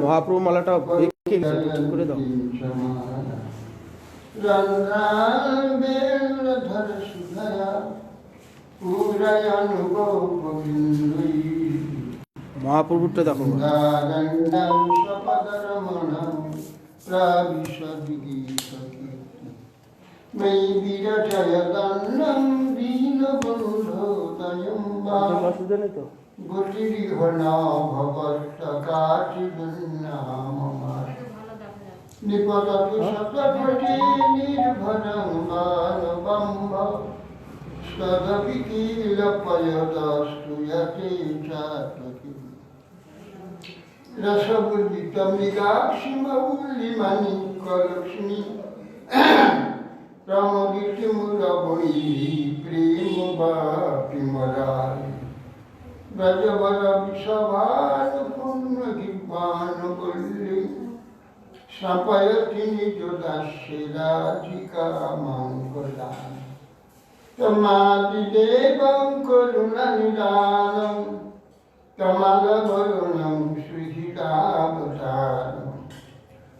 মহাপ্রভু মালাটা করে দাও। মহাপ্রভুটা দেখো।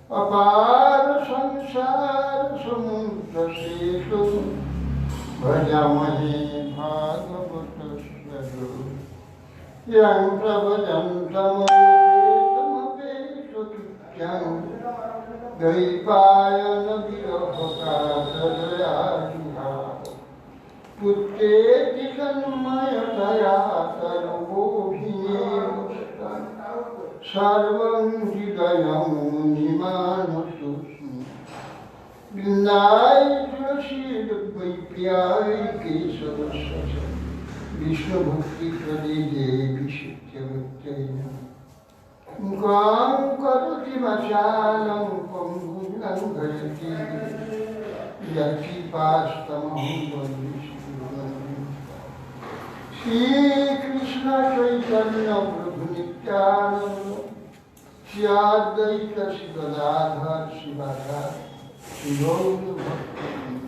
अपार संसार समुद्र सेतु भजामहे भागवत स्वरूप यं प्रभजन्तमपेतमपेतुत्यं द्वैपायन विरहकातरयाजिहा पुत्रेति तन्मयतया सर्वोऽभिनेव सर्वं हृदयं निमानतोऽस्मि वृन्दाय तुलसीद वैप्याय केशवस्य विष्णुभक्तिप्रदे देवी शित्यवत्यै मुखां करोति वाचालं पङ्गुं लङ्घयति यत्कृपास्तमहं वन्दे श्रीकृष्ण चैतन्य प्रभु नित्यानन्द श्री अद्वैत श्री गदाधर शिवाचार्य श्रीगौर भक्तवृंद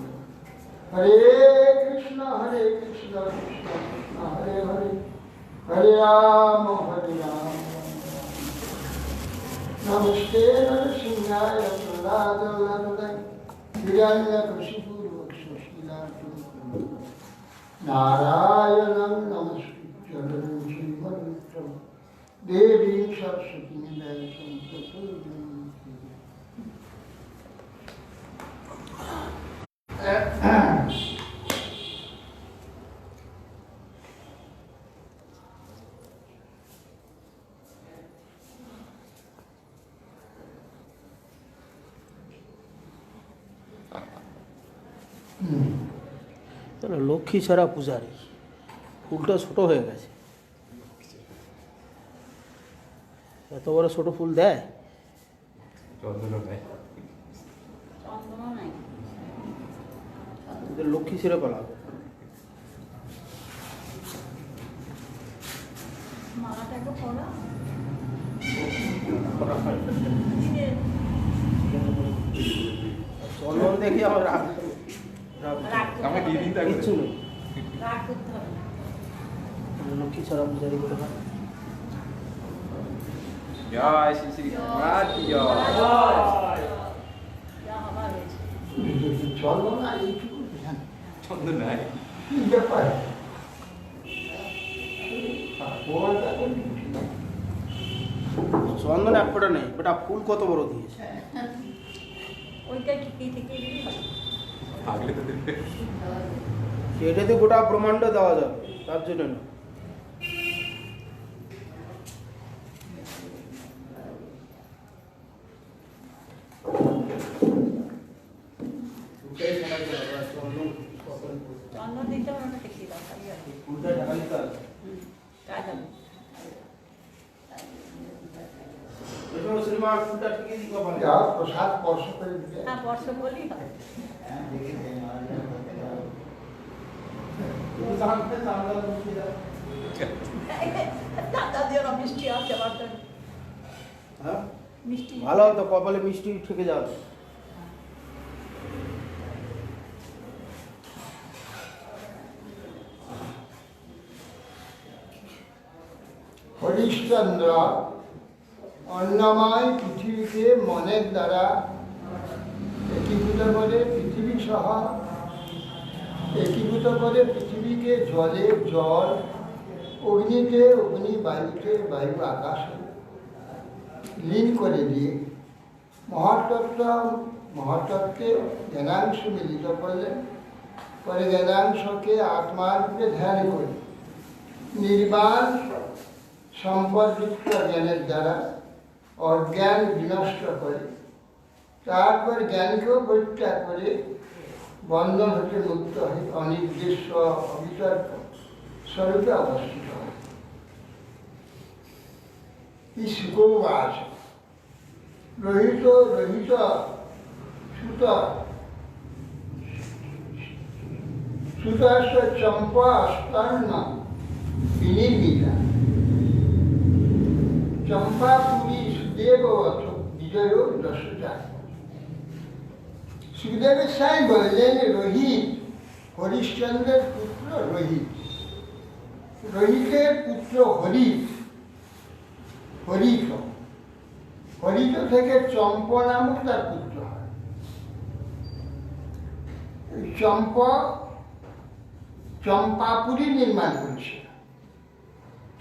हरे कृष्ण कृष्ण कृष्ण हरे हरे हरे राम नमस्ते नरसिंहाय प्रह्लादवरदे हिरण्यकशिपुर्वक्षशिलातुं नारायणं नमस्कृत्य नरं चैव नरोत्तमं देवीं सरस्वतीं व्यासं ततो লক্ষ্মী ছাড়া পূজারী ফুলটা ছোট হয়ে গেছে, এত বড় ছোট ফুল দেয়। লক্ষ্মী ছেড়ে পালাবো। চন্দন দেখি আমার কিচ্ছু নেই। লক্ষ্মী ছাড়া পূজারি করে জয় শ্রী শ্রী মহারাজ কি জয়। চলো না এইটুকু ধ্যান চন্দন নাই কি ব্যাপার চন্দন এক ফোঁটা নেই, বেটা ফুল কত বড় দিয়েছে। ওইটা ঠিকই থেকেই দিবি ভালো। আগলে তো দেবে। এটাতে গোটা ব্রহ্মাণ্ড দেওয়া যাবে, তার জন্য না। চন্দন দিতে হবে না ঠিকই দাও খালি আর কি। ফুলটা ঢাকা নিতে হবে। কাজ হবে। এজন্য শ্রীমান ফুলটা ঠিকই দিতে পারে। যা প্রসাদ স্পর্শ করে দিতে হ্যাঁ বর্ষ বলি হয়। তুমি জানতে চাঁদা মুখে দাও। দাদা দিয়ে ওরা মিষ্টি আছে আবার তো হ্যাঁ মিষ্টি ভালো হতো, কপালে মিষ্টি থেকে যাবে। হরিশ্চন্দ্র অন্নময় পৃথিবীকে মনের দ্বারা একীভূত করে পৃথিবী সহ একীভূত করে পৃথিবীকে জলে জল, অগ্নিতে অগ্নি, বায়ুতে বায়ু, আকাশে লীন করে দিয়ে মহাতত্ত্বে জ্ঞানাংশ মিলিত করলেন। পরে জ্ঞানাংশকে আত্মারূপে ধ্যান করে নির্বাণ সম্পদযুক্ত জ্ঞানের দ্বারা অজ্ঞান বিনষ্ট করে, তারপর জ্ঞানকেও পরিত্যাগ করে বন্ধন হতে মুক্ত হয়ে অনির্দিষ্ট অবিতর্ক স্বরূপে অবস্থিত হয়। এই সুখবাস রহিত রহিত সুত সুতাস্ত চম্পা স্তর্ণ বিনির্মিতা চম্পাপুরী সুদেব বিজয় দশটা। সুখদেবের সাই বললেন রোহিত, হরিশ্চন্দ্রের পুত্র রোহিত, রোহিতের পুত্র হরিত, হরিত, হরিত থেকে চম্প নামক তার পুত্র হয়। চম্পাপুরী নির্মাণ করেছিল।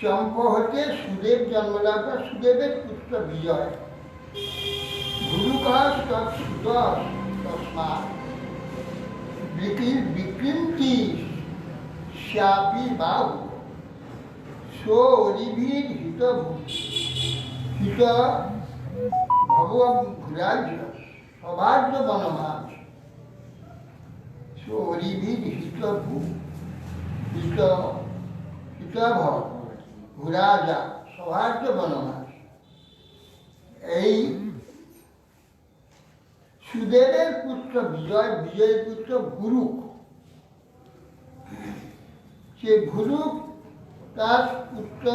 চম্প হতে সুদেব জন্মলাভ, সুদেবের পুত্র বিজয়। গুরুকাশ তস্মাৎ বিকৃন্তি শ্যাপি বাহু সোরিভির হিত হিত ভগবরাজ্য সভার্য বনমাস সোরিভির হিত হিত হিতভ ঘুরাজা সৌভাগ্য বনমাস। এই সুদেবের পুত্র বিজয়, বিজয়ের পুত্র ভুরুক। সে ভুরুক তার পুত্র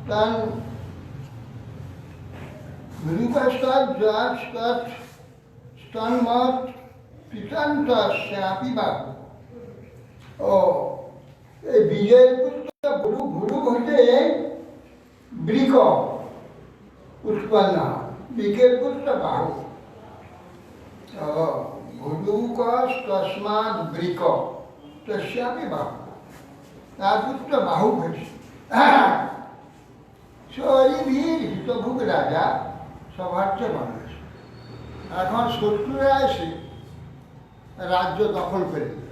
তার স্তন্মত পিতান্ত শ্যাপি বাহু। ও এই বিজয়ের পুত্র ভুরু, ভুরু হতে বৃক উৎপন্ন হয়, বৃকের পুত্র বাহু। ভুরুক তস্মাৎ বৃক তস্যাপি বাহু, তার পুত্র বাহু হয়েছে। শরীর হিতভোগ রাজা সভার্য মানুষ। এখন শত্রুরা এসে রাজ্য দখল করে দিল।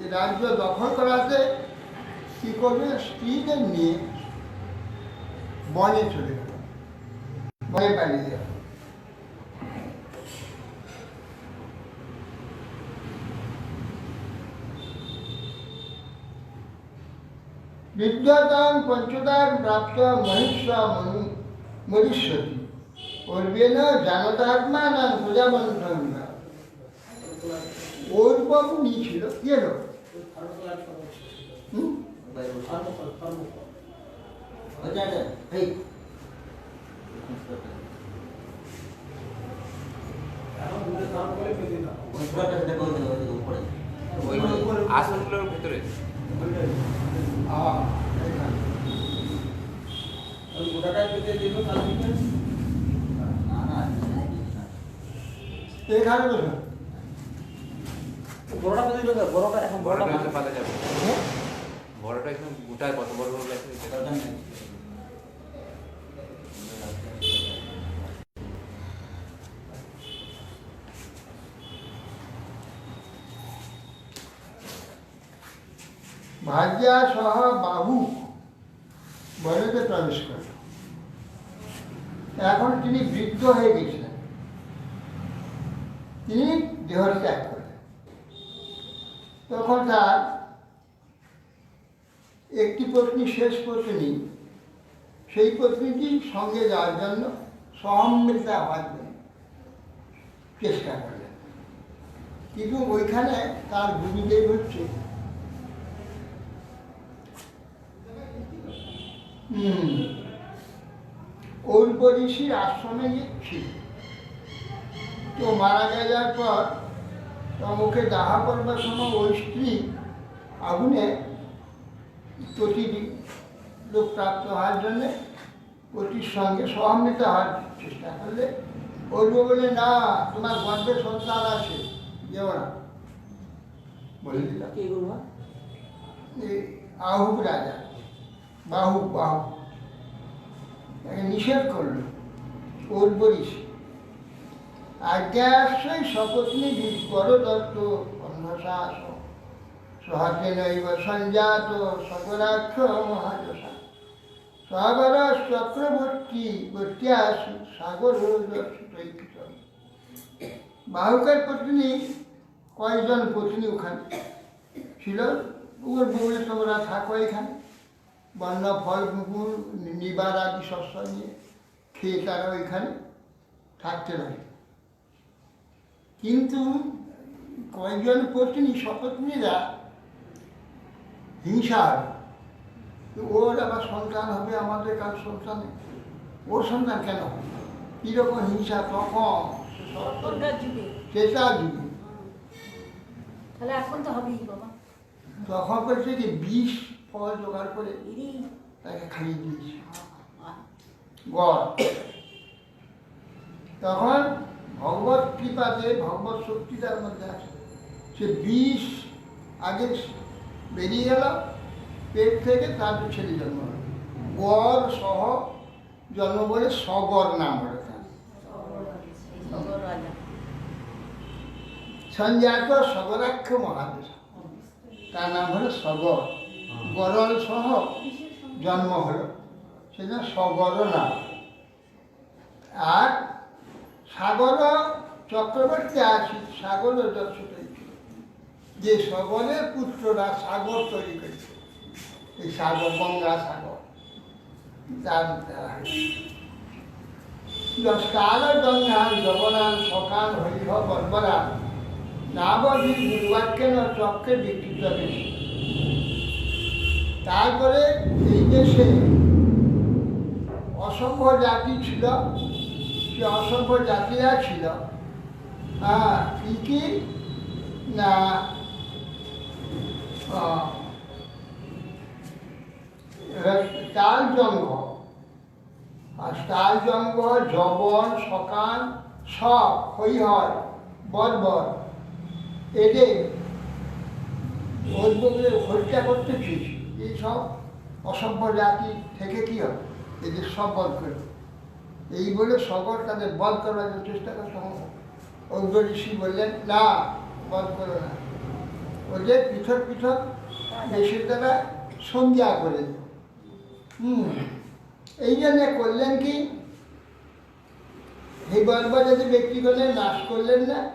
এই রাজ্য দখল করাতে কি করবে, স্ত্রীদের নিয়ে বনে চলে গেল, বনে পালিয়ে গেল। বিদ্যাদান পঞ্চদান প্রাপ্ত মহিষা মরিষ্যতি অর্বেন জানতাত্মানাং প্রজাবন্ধন। ওর বাবু নিয়েছিল কি হলো? আসনগুলোর ভিতরে এখানে বসো। বড়টা পেতে দিল স্যার, বড়টা এখন বড়টা বড়টা পেতে- পাতা যাবে হ্যাঁ? বড়টা একদম গোটায় কত বড় বড় লাগছে ভার্যা সহ বাহু বনেতে প্রবেশ করল। এখন তিনি বৃদ্ধ হয়ে গেছিলেন, তিনি দেহত্যাগ করলেন। তখন তার একটি পত্নী, শেষ পত্নী, সেই পত্নীটি সঙ্গে যাওয়ার জন্য, সহমৃতা হওয়ার জন্য চেষ্টা করলেন। কিন্তু ওইখানে তার গুরুদেব হচ্ছে অল্প ঋষির আশ্রমে ছিল। তো মারা যাওয়ার পর ওকে দাহা করবার সময় ওই স্ত্রী আগুনে প্রতিদিন লোক প্রাপ্ত হওয়ার জন্যে পতির সঙ্গে সহমৃত হওয়ার চেষ্টা করলে বলবো বলে, না, তোমার গর্ভে সন্তান আছে, যেও না, বলে দিলাম। কে গুরুমা? এই আহুক রাজা, বাহু তাকে নিষেধ করল অল্প ঋষি। আজ্ঞাশ্রয় শপথনি বরদত্ত অন্ধশ্বাস সহজে নৈব সঞ্জাত সকরাক্ষ মহাযশা সাগর চক্রবর্তী বর্তিয়াসু সাগর বাহুকের পত্নী, কয়েকজন পত্নী ওখানে ছিল। ওর বউলে তোমরা থাকো এখানে, বন্য ফল মুকুল নিবার আদি শস্য নিয়ে খেয়ে তারা ওইখানে থাকতে লাগে। কিন্তু কয়েকজন পত্নী, শপথনীরা হিংসা হবে, ওর আবার সন্তান হবে, আমাদের কার সন্তান, ওর সন্তান কেন হবে, কীরকম হিংসা তখন তখনকার যুগে। সেটা যুগে। তাহলে এখন তো হবেই বাবা। তখন করছে যে বিষ ফল জোগাড় করে ইরি, তাকে খাইয়ে দিয়েছে আহ, গড়। তখন ভগবত কৃপাতে, ভগবত শক্তি তার মধ্যে আছে, সে বিষ আগে বেরিয়ে গেল পেট থেকে, তারপর ছেলে জন্ম হল, গড় সহ জন্ম বলে সগর নাম হলো তার। সগর রাজা। সঞ্জাত সগরাক্ষ মহাদেশ, তার নাম হলো সগর। গরল সহ জন্ম হলো, সেটা সগর নাম। আর সাগর চক্রবর্তী আসি, সাগর দর্শক যে সগরের পুত্ররা সাগর তৈরি করেছে, এই সাগর গঙ্গা সাগর, তার কাল গঙ্গা জগনান সকাল হরিহ বর্বরা নাবধি গুরুবাক্যেন চক্রে বিকৃত বেশি। তারপরে এই দেশে অসংখ্য জাতি ছিল, সে অসংখ্য জাতিরা ছিল। কি কি না, তাল জঙ্গ, আর তাল জঙ্গ, জবন, সকান, সব হৈহর, বর্বর, এদের হত্যা করতে চেয়েছি। এইসব অসভ্য জাতি থেকে কি হবে, এদের সব বধ করবে, এই বলে সগর তাদের বধ করার চেষ্টা করতে হবে। অগ্র ঋষি বললেন, না, বধ করো না, ওদের পৃথক পৃথক দেশের দ্বারা সন্ধ্যা করে দেব। এই জন্য করলেন কি, এই বর্বজাতি ব্যক্তিগণের নাশ করলেন না,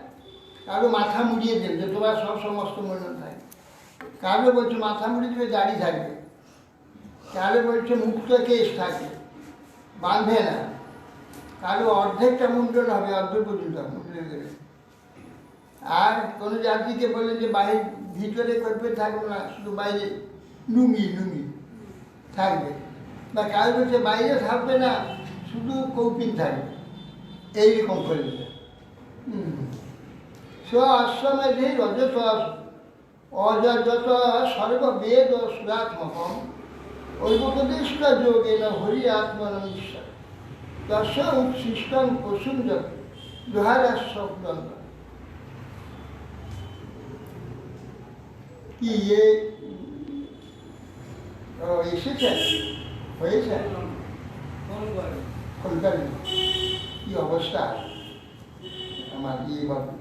কারো মাথা মুড়িয়ে দেন যে তোমার সব সমস্ত মনে থাকে, কারো বলছে মাথা মুড়িয়ে দেবে দাড়ি থাকবে, কারো বলছে মুক্ত কেশ থাকে, বাঁধবে না, কারো অর্ধেকটা মুন্ডন হবে, অর্ধ পর্যন্ত মুন্ডন গেলে। আর কোনো জাতিকে বললেন যে বাইরে ভিতরে করবে থাকবে না, শুধু বাইরে লুঙ্গি থাকবে, বা কারো বলছে বাইরে থাকবে না, শুধু কৌপিন থাকবে, এইরকম করে দেবে। স্ব আশ্রমে রজত অযত সর্ববেদ সুরাত্মক ঐকপদিষ্ট যোগেন হরি আত্মনম ঈশ্বর দশ উৎসৃষ্টং পশুম যত লোহারাস্য দ্বন্দ্ব। কি এসেছে হয়েছে কলকাতা কি অবস্থা আমার বাবু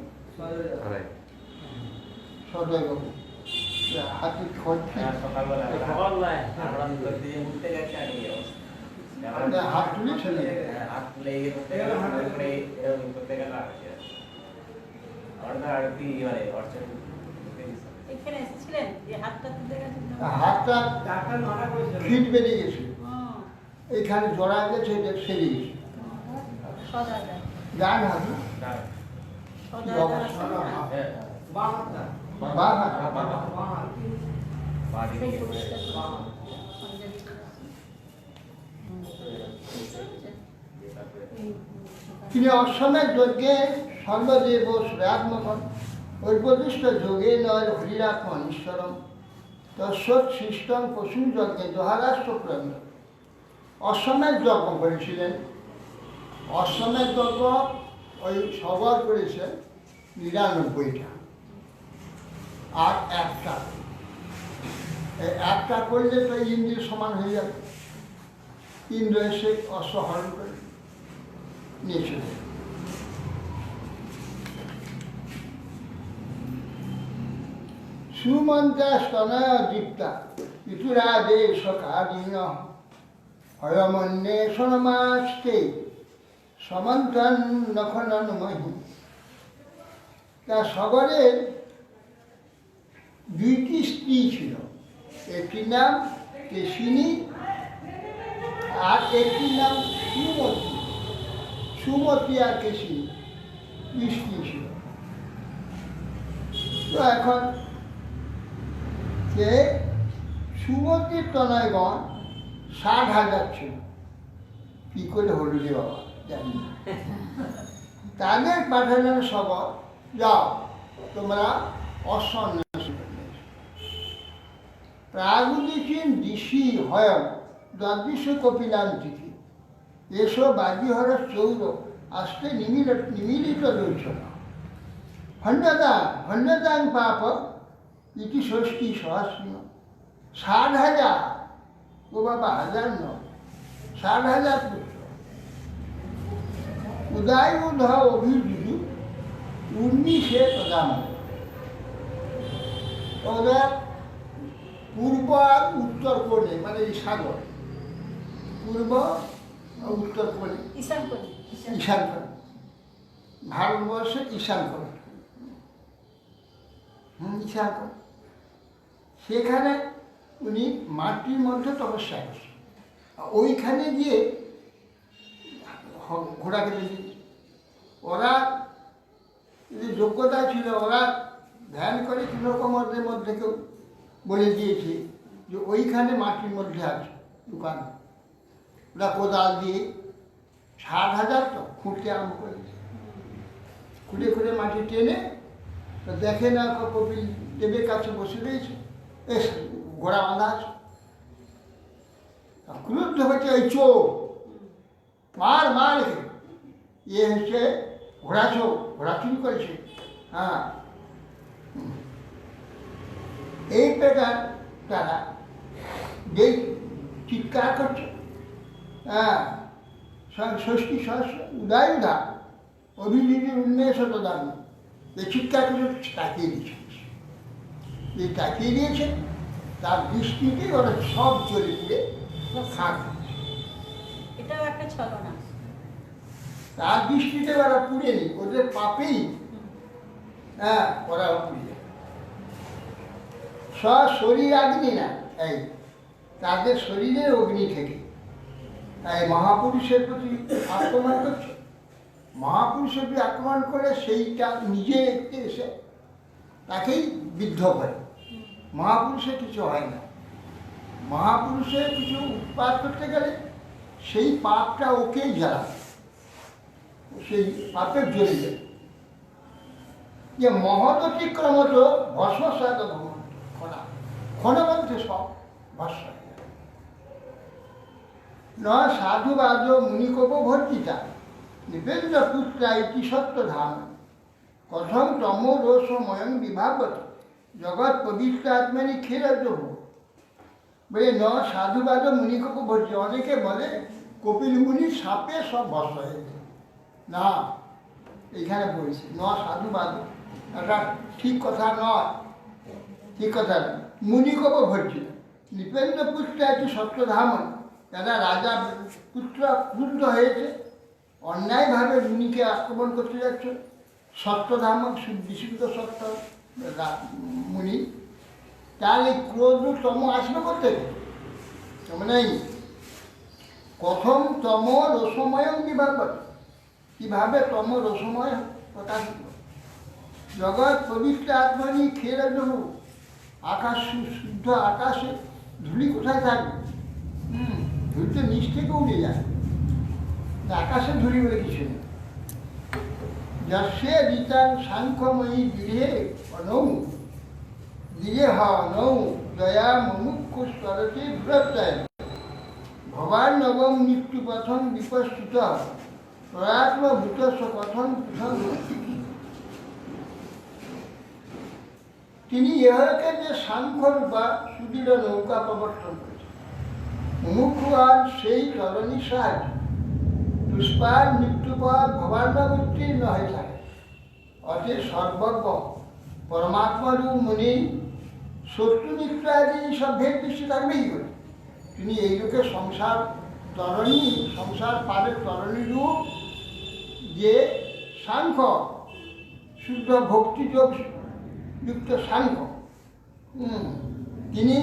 সদয় বাবু হাতে খড় হাত তুলে ছেলে এখানে এসেছিলেন যে হাতটা তুলে গেছেন হাতটা ফিট বেরিয়ে গেছে এইখানে জড়া গেছে এটা সেরে গেছে সদা যায় ডান হাত সদা বাঁ হাত সেই পরিষ্কার তিনি অশ্বমেধ যজ্ঞে সর্বদেব শ্রেয়াত্মকম ঐপদিষ্ট যোগে নয় হরিরাত্মন ঈশ্বরম তৎসৎ সৃষ্টম পশু যজ্ঞে দোহারাষ্ট্র প্রেম। অশ্বমেধ যজ্ঞ করেছিলেন। অশ্বমেধ যজ্ঞ ওই সবার করেছে ৯৯টা আর একটা একটা করলে তো ইন্দ্রের সমান হয়ে যাবে। ইন্দ্র এসে অশ্ব হরণ করে নিয়ে চলে সুমন্ত্রা স্তনয় দীপ্তা ঋতুরাদেশ কালীন হয়মন্বেষণমাস্তে সমন্ত্রণ নখনন মহি। তা সগরের 2টি স্ত্রী ছিল, একটির নাম কেশিনী আর একটির নাম সুমতি। সুমতি আর কেশিনী 2 স্ত্রী ছিল। তো এখন যে সুমতির তনয়গণ ৬০,০০০ ছিল। কি করে হল রে বাবা জানি না। তাদের পাঠালেন সবর, যাও তোমরা অসন্ন্যাস প্রাগুদিচিন দিশি হয় দ্বাদশ কপিলান্তিকে এসো বাজিহর চৌর আস্তে নিমিলিত লোচন ভন্যদান পাপ ইতি ষষ্ঠী সহস্র। ৬০,০০০ ও বাবা হাজার নয়, ৬০,০০০ পুত্র। উদয় উধ অভিযুজু ১৯ প্রদান। ওদের পূর্ব আর উত্তর কোণে মানে এই সাগর, পূর্ব উত্তর কোণে ঈশান কোণ ঈশান কোণ, ভারতবর্ষের ঈশান কোণ, ঈশান কোণ। সেখানে উনি মাটির মধ্যে তপস্যা করছেন। ওইখানে গিয়ে ঘোড়াকে দিয়েছে। ওরা যে যোগ্যতা ছিল ওরা ধ্যান করে কীরকম ওদের মধ্যে কেউ বলে দিয়েছে যে ওইখানে মাটির মধ্যে আছে দোকান। ওরা কোদাল দিয়ে ৬০,০০০ তো খুঁড়তে আরম্ভ করেছে। খুঁড়ে খুঁড়ে মাটি টেনে তো দেখে না কপিল দেবের কাছে বসে রয়েছে, এস ঘোড়া বাঁধা আছে। ক্রুদ্ধ হচ্ছে ওই চোর, মার মার ইয়ে হচ্ছে ঘোড়া চোর, ঘোড়া চুরি করেছে। হ্যাঁ, এই প্রকার তারা যেই চিৎকার করছে, হ্যাঁ ষষ্ঠী সহস্র উদয় উদা অভিযোগের উন্মেষ দান, এই চিৎকার করে তাকিয়ে দিয়েছে। এই তাকিয়ে দিয়েছে, তার দৃষ্টিতে ওরা সব জ্বলে পুড়ে খাক। এটাও একটা ছলনা। তার দৃষ্টিতে ওরা পুড়েনি, ওদের পাপেই হ্যাঁ ওরা পুড়ে যায়। শরীর অগ্নি না, এই তাদের শরীরের অগ্নি থেকে তাই মহাপুরুষের প্রতি আক্রমণ করছে। মহাপুরুষের প্রতি আক্রমণ করে সেইটা নিজে এসে তাকেই বিদ্ধ করে। মহাপুরুষের কিছু হয় না। মহাপুরুষের কিছু উৎপাদ করতে গেলে সেই পাপটা ওকেই জ্বালাবে, সেই পাপের জ্বলে যাবে। যে মহৎ অতিক্রমত ভস্মসাত ভ্রমণ, ক্ষণা ক্ষণবন্ধে সব ভস্ম হয়ে যাবে। ন সাধুবাদ মুনিকোপভর্জিতা নৃপেন্দ্রপুত্রা ইতি সত্যধাম কথম তমো রোষময়ং বিভাবত জগৎ পবিত্রাত্মানি ক্ষীরদ্রব। বলে ন সাধুবাদ মুনিকোপভর্জি, অনেকে বলে কপিল মুনির সাপে সব ভস্ম হয়েছে। না, এখানে বলছি ন সাধুবাদ, এটা ঠিক কথা নয়, ঠিক কথা নয়। মুনিকোপভর্জি নৃপেন্দ্রপুত্র একটি সত্যধামন, যারা রাজা পুত্র ক্রুদ্ধ হয়েছে, অন্যায়ভাবে মুনিকে আক্রমণ করতে যাচ্ছে। সত্যধামন বিশুদ্ধ সত্য মুনি, তাহলে ক্রোধ তম আসবে করতে নেই। কথম তম রসময় বিভাগ, কীভাবে তম রসময় প্রকাশিত। জগৎ পবিত্র আত্মানি খেয়ে দেব, আকাশ শুদ্ধ আকাশে ধুলি কোথায় থাকবে? ধুলি তো নিচ থেকে উড়ে যায়, আকাশে ধুলি বলে কিছু নেই। যশে রিতান সাংখ্যময়ী গৃহে অনৌ গৃহে হনৌ দয়া মুমুক্ষু স্তরতে দূরত্বায় ভবান নবম মৃত্যু পথম বিপস্তুত প্রয়াত্মভূতস্ব কথন পৃথক। তিনি ইহকে যে সাংখ্যরূপা সুদৃঢ় নৌকা প্রবর্তন করেছেন, মুমুক্ষু আর সেই তরণী সাহায্য দুষ্পার মৃত্যুপর ভবান্নবুত্তীর্ণ হয়ে থাকে। অতএব সর্বজ্ঞ পরমাত্মারূপ মুনি শত্রু মিত্র আদি সব ভেদ দৃষ্টি থাকবেই করে। তিনি এই লোকে সংসার তরণী, সংসার পারের তরণী রূপ যে সাংখ্য, শুদ্ধ ভক্তিযোগ যুক্ত সাংখ্য, তিনি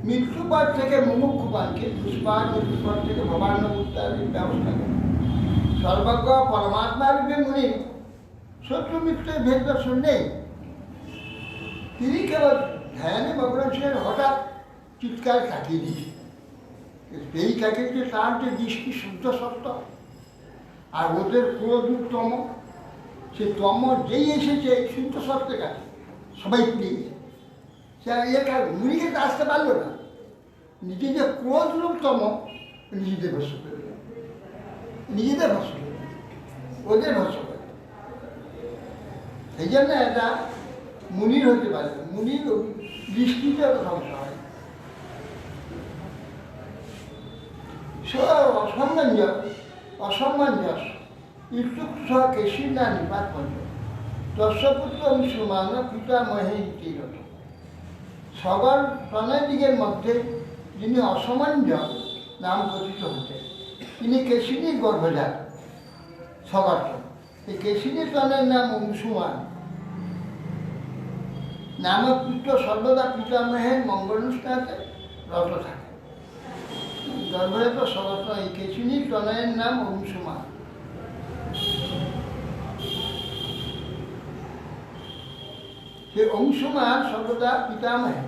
মৃত্যুপদ থেকে মুমুক্ষুপানকে, দুষ্পার মৃত্যুপদ থেকে ভবান্ন উত্তারের ব্যবস্থা করেন। সর্বজ্ঞ পরমাত্মা রূপে মুনি শত্রু মিত্রের ভেদ দর্শন নেই। তিনি কেবল ধ্যানে মগ্ন ছিলেন, হঠাৎ চিৎকার তাকিয়ে দিয়েছে। এই তাকিয়ে দিয়ে তার যে দৃষ্টি শুদ্ধ সত্য, আর ওদের ক্রোধতম, সে তম যেই এসেছে শুদ্ধ সত্যের কাছে সবাই পুড়ে গেছে। সে মুনিকে তো আসতে পারলো না, নিজে যে ক্রোধ রূপতম নিজেদের ভস্য করে, নিজেদের ভস্য করে, ওদের ভস্য করে। এই জন্য এটা মুনির হতে পারে, মুনির দৃষ্টিতে ধ্বংস হয়। অসম্মানজস ইত্যুক্ত কেশিনা নিপাত পঞ্চ দর্শপুত্র মুসলমান পিতা মহে তীরত। সবার প্রণয়দিগের মধ্যে যিনি অসমঞ্জস নাম কথিত হতেন, তিনি কেশিনীর গর্ভজাত সগর্ভ। এই কেশিনীর তনের নাম অংশুমান। নামক পুত্র সর্বদা পিতামহের মঙ্গলানুষ্ঠানে রত থাকে। গর্ভজাত সগর্ভ এই কেশিনীর তনয়ের নাম অংশুমান। সে অংশুমান সর্বদা পিতামহে।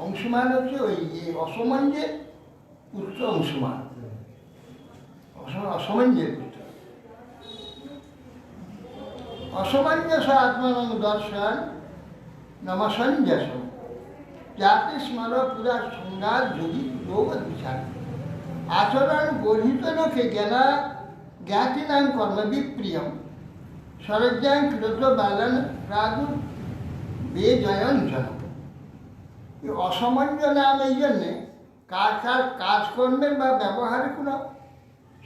অংশুমান হচ্ছে ওই অসমঞ্জের পুত্র অংশুমান, অসমঞ্জের পুত্র। অসমঞ্জস আত্মানং দর্শন নমসঞ্জস যাতে স্মর পুরা সংঘাত যোগী যোগ বিচার। আচরণ গর্হিত লোকে জ্ঞানা জ্ঞাতিনাং কর্ম বিপ্রিয়ম সরজ্ঞাং কৃত বালন প্রাদুর বেজয়ন জন। অসমঞ্জ নাম এই জন্যে কার কাজকর্মের বা ব্যবহারে কোনো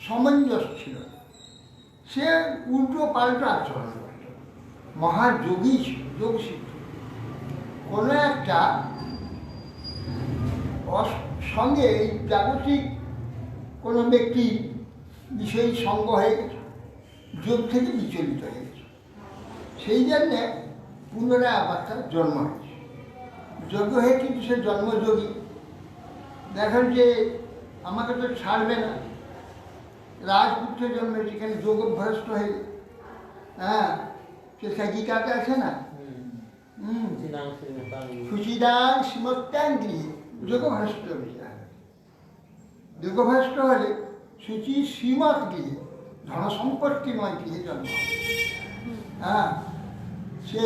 সামঞ্জস্য ছিল না। সে উল্টো পাল্টা আচরণ করত, মহাযোগী ছিল, যোগসিদ্ধ। কোনো একটা সঙ্গে জাগতিক কোনো ব্যক্তি বিষয়ী সঙ্গ হয়ে গেছে, যোগ থেকে বিচলিত হয়ে গেছে, সেই জন্যে পুনরায় আবার তার জন্ম হয়েছে। যোগ্য হয়ে কিন্তু সে জন্মযোগী। দেখেন যে আমাকে তো ছাড়বে না, রাজপুত্র জন্মেছে, এখানে যোগ অভ্যস্ত হয়ে, হ্যাঁ, সে গীতাতে আছে না, সুচিদান শ্রীমত্যাং গৃহে যোগভ্রষ্ট বিচার। যোগভ্রষ্ট হলে সুচি শ্রীমৎ গৃহে ধন সম্পত্তিময় গৃহে জন্ম। হ্যাঁ, সে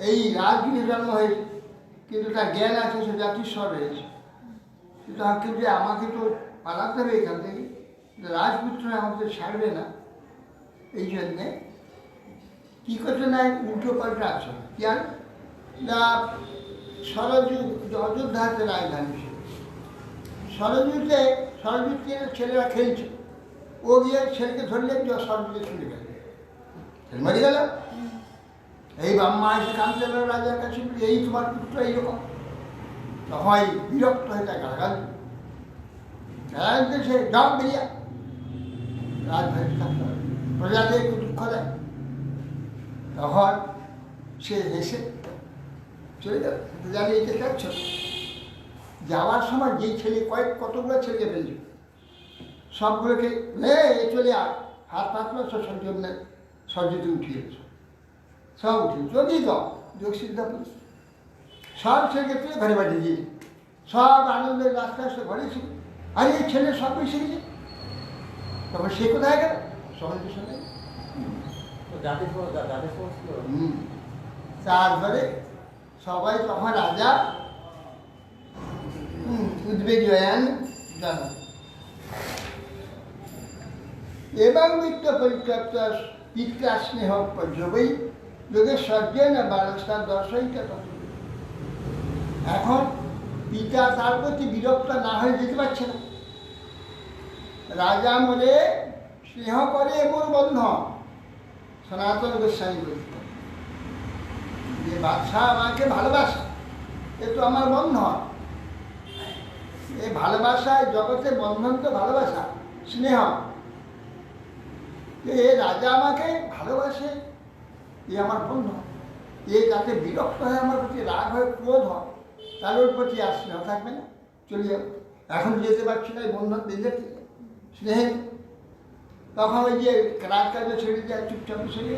এই রাজগৃহে জন্ম হয়েছে। কিন্তু তার জ্ঞান আছে, সে জাতিস্বর রয়েছে। কিন্তু কিন্তু আমাকে তো পালাতে হবে এখান থেকে, রাজপুত্র আমাদের ছাড়বে না। এই জন্যে কী করতে না উল্টো পাল্টা আছে কি আর না অযোধ্যাতে রাজধানী ছিল। সরযুতে ছেলেরা খেলছে, ও গিয়ে ছেলেকে ধরলেন যে সরযুতে ছুটে গেল, ছেলে মরে গেল। এই ব্রহ্মা এসে কাঁদতে গেল রাজার কাছে, এই তোমার পুত্র এইরকম। তখন বিরক্ত হয়ে তাই গালাগাল সে জব বেরিয়া রাজধানী থাকতে হবে, প্রজাদের একটু দুঃখ দেয়। তখন সে হেসে চলে গেল। জানি এটা যাচ্ছ, যাওয়ার সময় যেই ছেলে কতগুলো ছেলেকে ফেলছে, সবগুলোকে চলে আর হাত পাতলো, সরযুতে উঠিয়েছ, সব উঠিয়ে যদি যোগসিদ্ধা পুলিশ সব ছেলেকে তুলে ঘরে বাড়িয়ে দিয়ে সব আনন্দের রাস্তা আসতে ঘরে ছিল। আর এই ছেলে সব এসে গেছে, তখন সে কোথায় গেল? সহজের সঙ্গে তারপরে সবাই তখন রাজা উদ্বেগ জয়ান জানা এবং নিত্য পরিত্যক্ত পিতা স্নেহ পর্যবই যোগের সর্জেন বালস্থান দর্শইটা তত। এখন পিতা তার প্রতি বিরক্ত না হয়ে যেতে পারছে না। রাজা মনে স্নেহ করে এমন বন্ধন সনাতন গোস্বামী বলতে, যে বাদশাহ আমাকে ভালোবাসা, এ তো আমার বন্ধন। এই ভালোবাসায় জগতে বন্ধন তো ভালোবাসা, স্নেহ। এ রাজা আমাকে ভালোবাসে, এ আমার বন্ধন। এ যাতে বিরক্ত হয়, আমার প্রতি রাগ হয়, ক্রোধ হয়, তার ওর প্রতি আর স্নেহ থাকবে না, চলে যাবে। এখন যেতে পারছি না, এই বন্ধন বেঁধে স্নেহে। তখন ওই যে রাজকাজে ছেড়ে দেয়, চুপচাপ ছেড়ে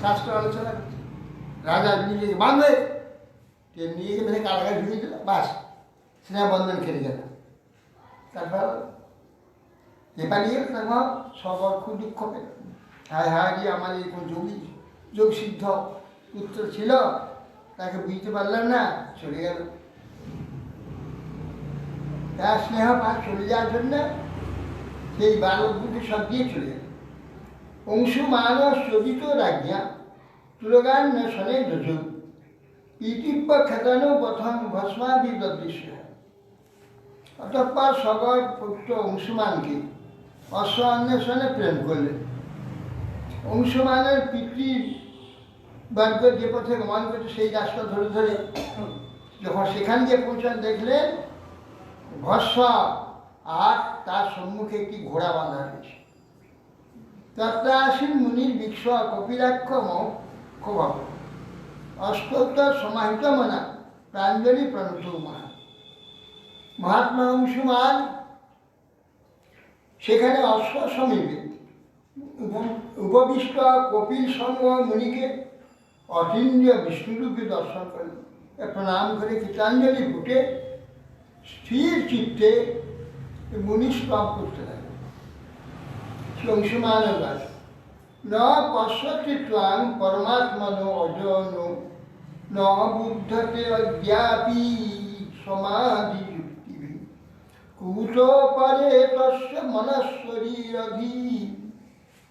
শাস্ত্র আলোচনা করছে। রাজা নিজেকে বাঁধবে, নিয়ে গিয়ে মেরে কারাগারে ঢুকিয়ে দিল, বাস স্নেহ বন্ধন খেলে গেল। তারপর এপারে তারপর সবার খুব দুঃখ পেল, হায় হায় রে আমার এরকম যোগ সিদ্ধ পুত্র ছিল, তাকে বুঝতে পারলাম না, চলে গেল। তার স্নেহ পাক চলে যাওয়ার জন্য সেই বালক দুটি সব দিয়ে চলে গেল। অংশুমান শোভিত রাজ্ঞা তুলগান শনে যজু ইতিপ্য খেতানো প্রথম ভস্মাভিদৃশ্য। অতঃপর সগর পুত্র অংশুমানকে অশ্ব অন্বেষণে প্রেম করলেন। অংশুমানের পিতৃবর্গ যে পথে গমন করছে সেই রাস্তা ধরে ধরে যখন সেখানে গিয়ে পৌঁছান, দেখলেন ভস্ম আর তার সম্মুখে একটি ঘোড়া বাঁধা রয়েছে। তত্রাসীন মুনির বিক্ষ কপিলাক্ষ মহ্যভাব অস্তোত্তর সমাহিত মনা প্রাঞ্জলি প্রণত মহা। মহাত্মা অংশুমান সেখানে অশ্ব সমীপে উপবিষ্ট কপিল সঙ্গ মুনিকে অতীন্দ্রিয় বিষ্ণুরূপে দর্শন করলেন। প্রণাম করে কীর্তাঞ্জলি ফুটে স্থির চিত্তে মুনি স্তব করতে লাগলেন। অংশুমান গাছ ন পশ্যতি ত্বাং পরমাত্মনো অজনো ন বুদ্ধতে অদ্যাপি সমাধি যুক্তিভি কুতো পরে তস্য মনঃশরীরধি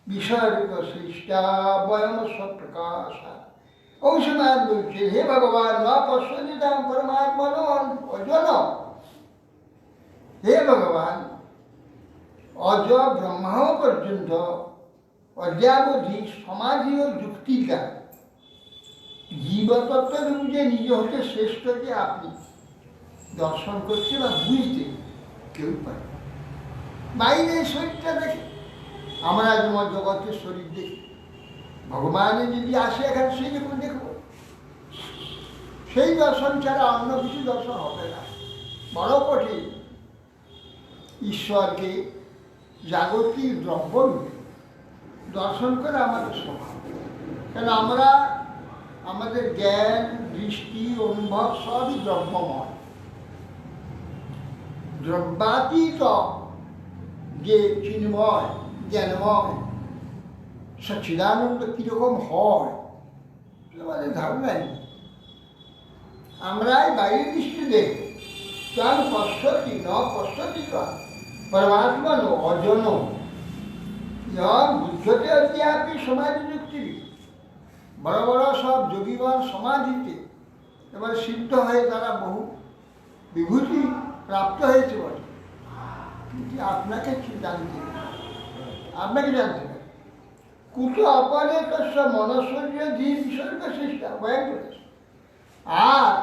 বিসর্গ সৃষ্টা বয়ম স্বপ্রকাশা। অংশুমান বলছে, হে ভগবান, ন পশ্যতি ত্বাং পরমাত্মনো অজনো, হে ভগবান, অজ ব্রহ্মাও পর্যন্ত অদ্যাবধি সমাধি ও যুক্তিকা জীবতত্ত্বের যে নিজ হতে শ্রেষ্ঠ যে আপনি দর্শন করতে বা বুঝতে কেউ পারে। বাইরে শরীরটা দেখে, আমরা যেমন জগতের শরীর দেখি, ভগবানের যদি আসে এখানে সেই রকম দেখব, সেই দর্শন ছাড়া অন্য কিছু দর্শন হবে না, বড় কঠিন। ঈশ্বরকে জাগতিক দ্রব্যরূপে দর্শন করে আমাদের স্বভাব। কেন আমরা আমাদের জ্ঞান, দৃষ্টি, অনুভব সবই দ্রব্যময়। দ্রব্যাতীত যে চিন্ময়, জ্ঞানময় সচ্চিদানন্দ কীরকম হয় আমাদের ধারণাই। আমরাই বাইরের দৃষ্টি দেখব। তার পশ্যতি ন পশ্যতি परमात्मा नो अजनो यह बुद्धते अद्यापि समाधि যুক্তি বড় বড় সব যোগীগণ সমাধিতে এবার সিদ্ধ হয়ে তারা বহু বিভূতি প্রাপ্ত হয়েছে বলে, কিন্তু আপনাকে কি জানতে হবে? আপনাকে জানতে হবে কুত অপরে তস্য মনস্বর্য যে বিসর্গ চেষ্টা বয়ান করেছে। আর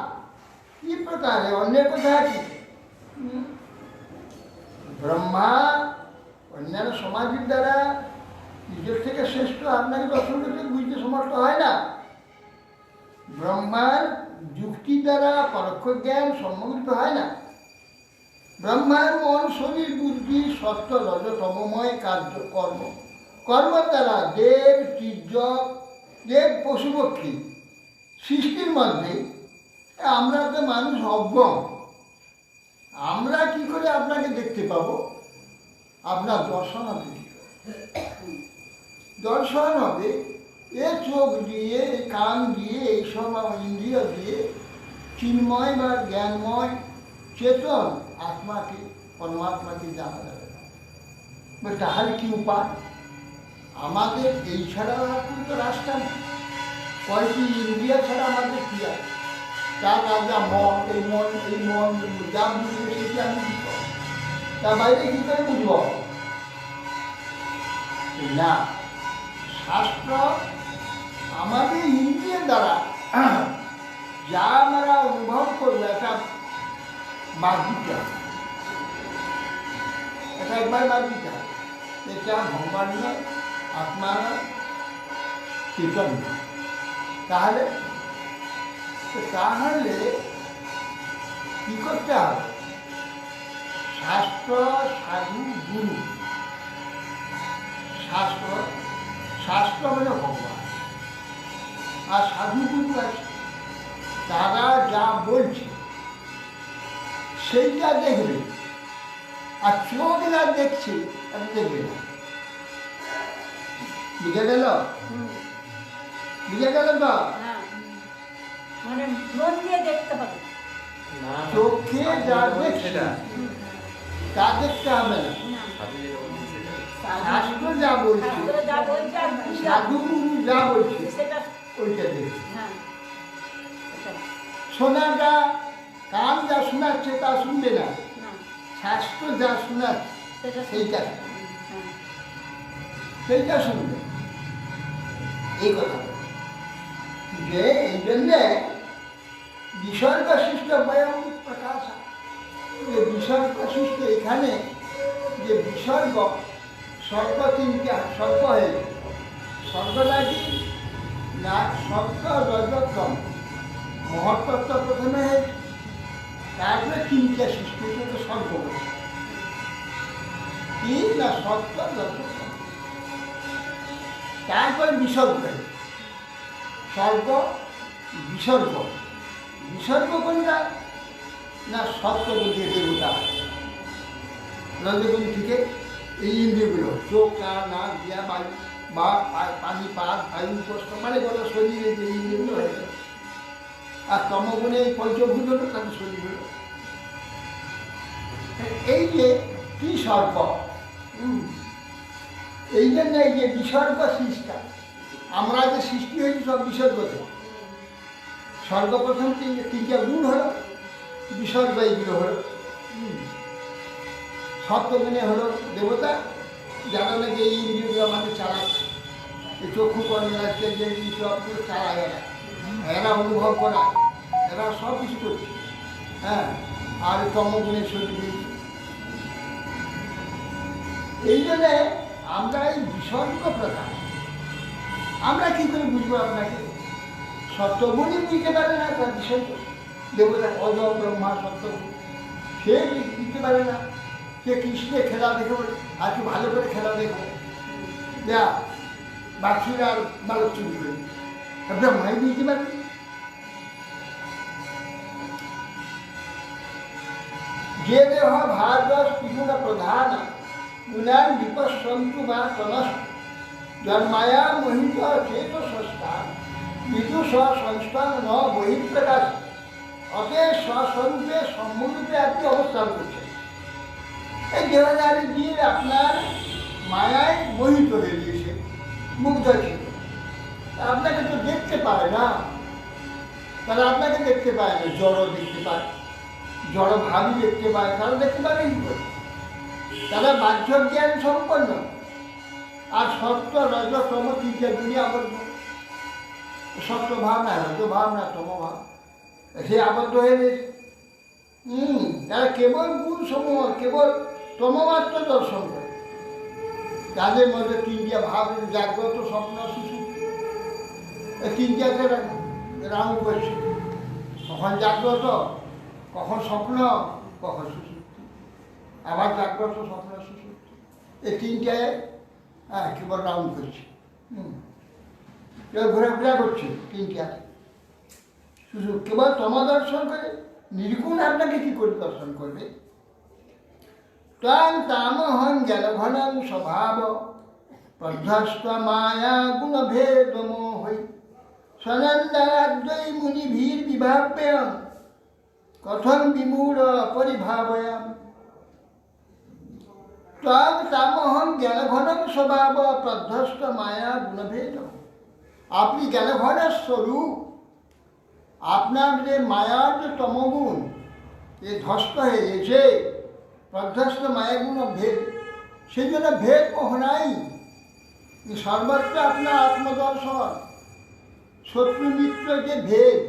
কি প্রকারে অন্য কোথায় কি ব্রহ্মা অন্যান্য সমাজের দ্বারা নিজের থেকে শ্রেষ্ঠ আপনাকে দর্শন করতে বুঝতে সমর্থ হয় না। ব্রহ্মার যুক্তি দ্বারা পরোক্ষ জ্ঞান সম্মোহিত হয় না। ব্রহ্মার মন শরীর বুদ্ধি সত্য রজ তমময় কার্য কর্ম কর্মের দ্বারা দেব তির্যক দেব পশুপক্ষী সৃষ্টির মধ্যে আমরা তো মানুষ অজ্ঞ। আমরা কি করে আপনাকে দেখতে পাবো? আপনার দর্শন হবে, দর্শন হবে এ চোখ দিয়ে, কান দিয়ে, এইসব ইন্দ্রিয় দিয়ে চিন্ময় বা জ্ঞানময় চেতন আত্মাকে পরমাত্মাকে জানা যাবে না। তাহলে কি উপায়? আমাদের এই ছাড়া আর কোনো রাস্তা নেই। কয়েকটি ইন্দ্রিয় ছাড়া আমাদের কি আছে? তার রাজা মন, এই মন যা বুঝবে সেটি আমি কি করব? তার বাইরে কি করে বুঝব না? শাস্ত্র আমাদের ইন্দ্রিয়ের দ্বারা যা আমরা অনুভব করবো একটা বাদ দিতে হবে, এটা একবার বাদ দিতে হবে। এটা ভগবান নয়, আত্মা নয়, চেতন নয়। তাহলে কি করতে হবে? শাস্ত্র, সাধু, গুরু। শাস্ত্র মানে ভগবান, আর সাধু গুরু আছে। তারা যা বলছে সেইটা দেখবে, আর চোখ যা দেখছে এটা দেখবে না। বুঝে গেল? বুঝে গেল তো? মানে মন দিয়ে দেখতে হবে। চোখে যা দেখছে তা দেখতে হবে না। শাস্ত্র যা বলছে, সাধু গুরু যা বলছে ওইটা দেখছে। শোনাটা, কান যা শোনাচ্ছে তা শুনবে না, শাস্ত্র যা শোনাচ্ছে সেইটা শুনবে। এই কথা যে এই জন্যে বিসর্গ সৃষ্ট বয়ম প্রকাশ, যে বিসর্গ সৃষ্ট এখানে যে বিসর্গ স্বর্গ তিনটে স্বর্গ হয়েছে। স্বর্গটা কি না? সত্য রজতম মহত্তত্ব প্রথমে হয়েছে, তারপরে তিনটে সৃষ্টি হয়েছে স্বর্গ হয়েছে। তিন না সত্য রজতম, তারপরে বিসর্গ হয়েছে। স্বর্গ বিসর্গ, বিসর্গ কোনটা না? সত্য বলতে দেবতা রজগুণ থেকে এই ইন্দ্রিয়গুলো চোখ, কান, নাক, জিয়া, বায়ু বা পানি, পাত, বায়ু, কষ্ট মানে বলো শরীরে যে ইন্দ্রিয়গুলো হয়েছে। আর তমগুণে এই পঞ্চভূত হলো তাদের শরীর হলো। এই যে কি স্বর্গ, এই জন্য এই যে বিসর্গ সৃষ্টা, আমরা যে সৃষ্টি হয়েছি সব বিসর্গতে। স্বর্গ প্রথম তিনটা গুণ হলো, বিসর্গ এইগুলো হলো। সপ্তগুণে হলো দেবতা, যারা নাকি এই ইন্দ্রিয়গুলো আমাদের চালাচ্ছে, এই চক্ষু কর্মের যে সবগুলো চালায় এরা অনুভব করা, এরা সব কিছু করছে। হ্যাঁ, আর তমগুণের শরীর দিয়েছে। এই জন্যে আমরা এই বিসর্গ প্রকাশ আমরা কি করে বুঝবো? আপনাকে সত্যগুণই বুঝতে পারে না, তার বিসর্গ দেবতা অজ ব্রহ্মা সত্যগুণ সে দিতে পারে না। সে কৃষ্ণের খেলা দেখে বলে আর একটু ভালো করে খেলা দেখো, যা বাছুর আর বালক চুরি করে ব্রহ্মাই বুঝতে পারবে। যে দেহ ভারদশ ত্রিগুণ প্রধান গুণান বিপස්සন্তু বা তনস জন্মায়া মোহিত চেত সংস্থান বিদুষ সংস্থান ন বহিঃপ্রকাশ। অতএব স্বস্বরূপে সম্মরূপে আপনি অবস্থান করছেন। এই দেহধারী জীব আপনার মায়ায় মোহিত হয়ে গিয়েছে, মুগ্ধ ছিল। আপনাকে তো দেখতে পায় না, তারা আপনাকে দেখতে পায় না, জড় দেখতে পায়, জড় ভাবি দেখতে পায়, তারা দেখতে পাবে কি করে? তারা বাহ্য জ্ঞান সম্পন্ন, আর সত্য রজ তম তিনটে দুনিয়া আবদ্ধ। সত্য ভাব না, রজ ভাব না, তম ভাব, সে আবদ্ধ হয়ে গেছে। তারা কেবল গুণ সমূহ, কেবল তমমাত্র দর্শন করে। তাদের মধ্যে তিনটা ভাব, জাগ্রত, স্বপ্ন, সুষুপ্তি, এই তিনটাতে রাউন্ড করছে। কখন জাগ্রত, কখন স্বপ্ন, কখন সুষুপ্তি, আবার জাগ্রত, স্বপ্ন, সুষুপ্তি, এই তিনটায় কেবল রাউন্ড করছে। কেউ ঘোরাফেরা করছে তিনটা, শুধু কেবল তমা দর্শন করে। নির্গুণ আপনাকে কি করে দর্শন করবে? তাং তামহং জ্ঞানঘনং স্বভাব পদ্ধস্ত মায়া গুণভেদ মোহৈ সনন্দাদ্বৈ মুনিভীর বিভাব্যং কথং বিমূঢ় পরিভাবয়াম। তাং তামহং জ্ঞানঘনং স্বভাব পদ্ধস্ত মায়া গুণভেদ। আপনি জ্ঞানঘনের স্বরূপ, আপনার যে মায়ার যে তমগুণ এ ধ্বস্ত হয়ে গেছে, প্রধ্বস্ত মায়াগুণ ভেদ, সেই জন্য ভেদ মোহ নাই। সর্বত্র আপনার আত্মদর্শন, শত্রু মিত্র যে ভেদ,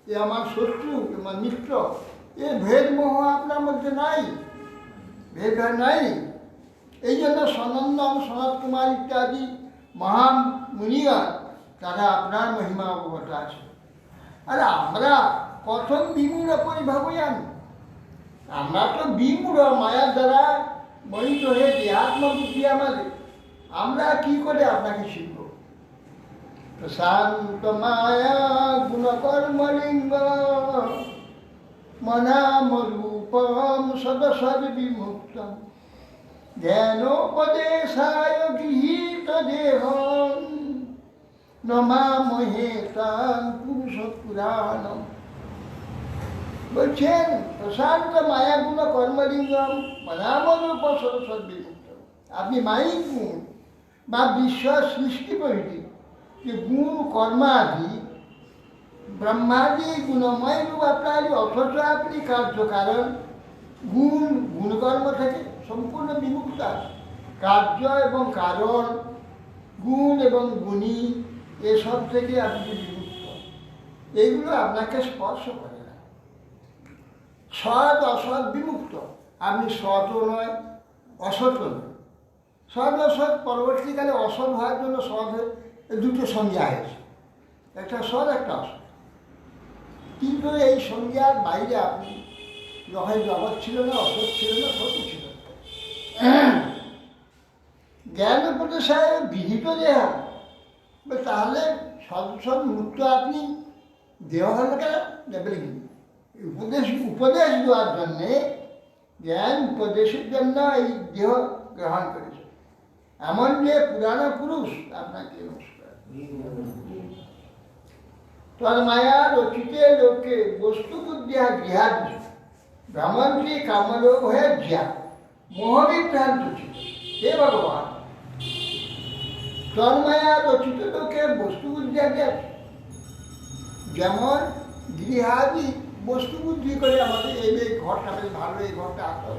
এ আমার শত্রু, আমার মিত্র, এ ভেদ মোহ আপনার মধ্যে নাই, ভেদ নাই। এই জন্য সনন্দন, সনত কুমার ইত্যাদি মহান মুনিগণ তারা আপনার মহিমা অবগত আছে। আর আমরা কথম বিমূঢ় পরিভাবয়াম, আমরা তো বিমূঢ়, মায়ার দ্বারা মোহিত হয়ে দেহাত্মবুদ্ধি আমাদের, আমরা কি করে আপনাকে শিখব? প্রশান্ত মায়া গুণকর্মলিঙ্গ মনাম রূপম সদসদ বিমুক্তম জ্ঞানোপদেশায় গৃহীত দেহম নমামহে তাং পুরুষ পুরাণম। বলছেন প্রশান্ত মায়াগুণ কর্মলিঙ্গম মনামরূপ সরস্বত বিমুক্ত। আপনি মায়িক গুণ বা বিশ্বাস সৃষ্টি প্রভৃতি যে গুণ কর্মাদি ব্রহ্মাদি গুণময় রূপ আপনার, অথচ আপনি কার্যকারণ গুণ গুণকর্ম থেকে সম্পূর্ণ বিমুক্ত। কার্য এবং কারণ, গুণ এবং গুণী, এসব থেকে আপনি বিমুক্ত। এইগুলো আপনাকে স্পর্শ করে না। সৎ অসৎ বিমুক্ত, আপনি সৎও নয়, অসৎও নয়। সৎ অসৎ পরবর্তীকালে অসৎ হওয়ার জন্য সৎ দুটো সংজ্ঞা হয়েছে, একটা সৎ, একটা অসৎ। কিন্তু এই সংজ্ঞার বাইরে আপনি যখন জগৎ ছিল না, অসৎ ছিল না, সৎ ছিল না। জ্ঞান উপদেশায় বিহিত দেহ, তাহলে সৎ মুক্ত আপনি দেহ হল কেন দেবেন? উপদেশ দেওয়ার জন্যে, জ্ঞান উপদেশের জন্য এই দেহ গ্রহণ করেছে। এমন যে পুরানো পুরুষ আপনাকে নমস্কার। তোর মায়া রচিতে লোকে বস্তু বুদ্ধিয়া গৃহাদ ভ্রমণটি কামরোগ হয়ে যা মোহবিভ্রান্ত ছিল। হে ভগবান, তোর মায়া রচিত লোকে বস্তু বুদ্ধিয়া গেছে, যেমন গৃহাদি বস্তু বুদ্ধি করে আমাদের এই ঘরটা বেশ ভালো, এই ঘরটা আসো,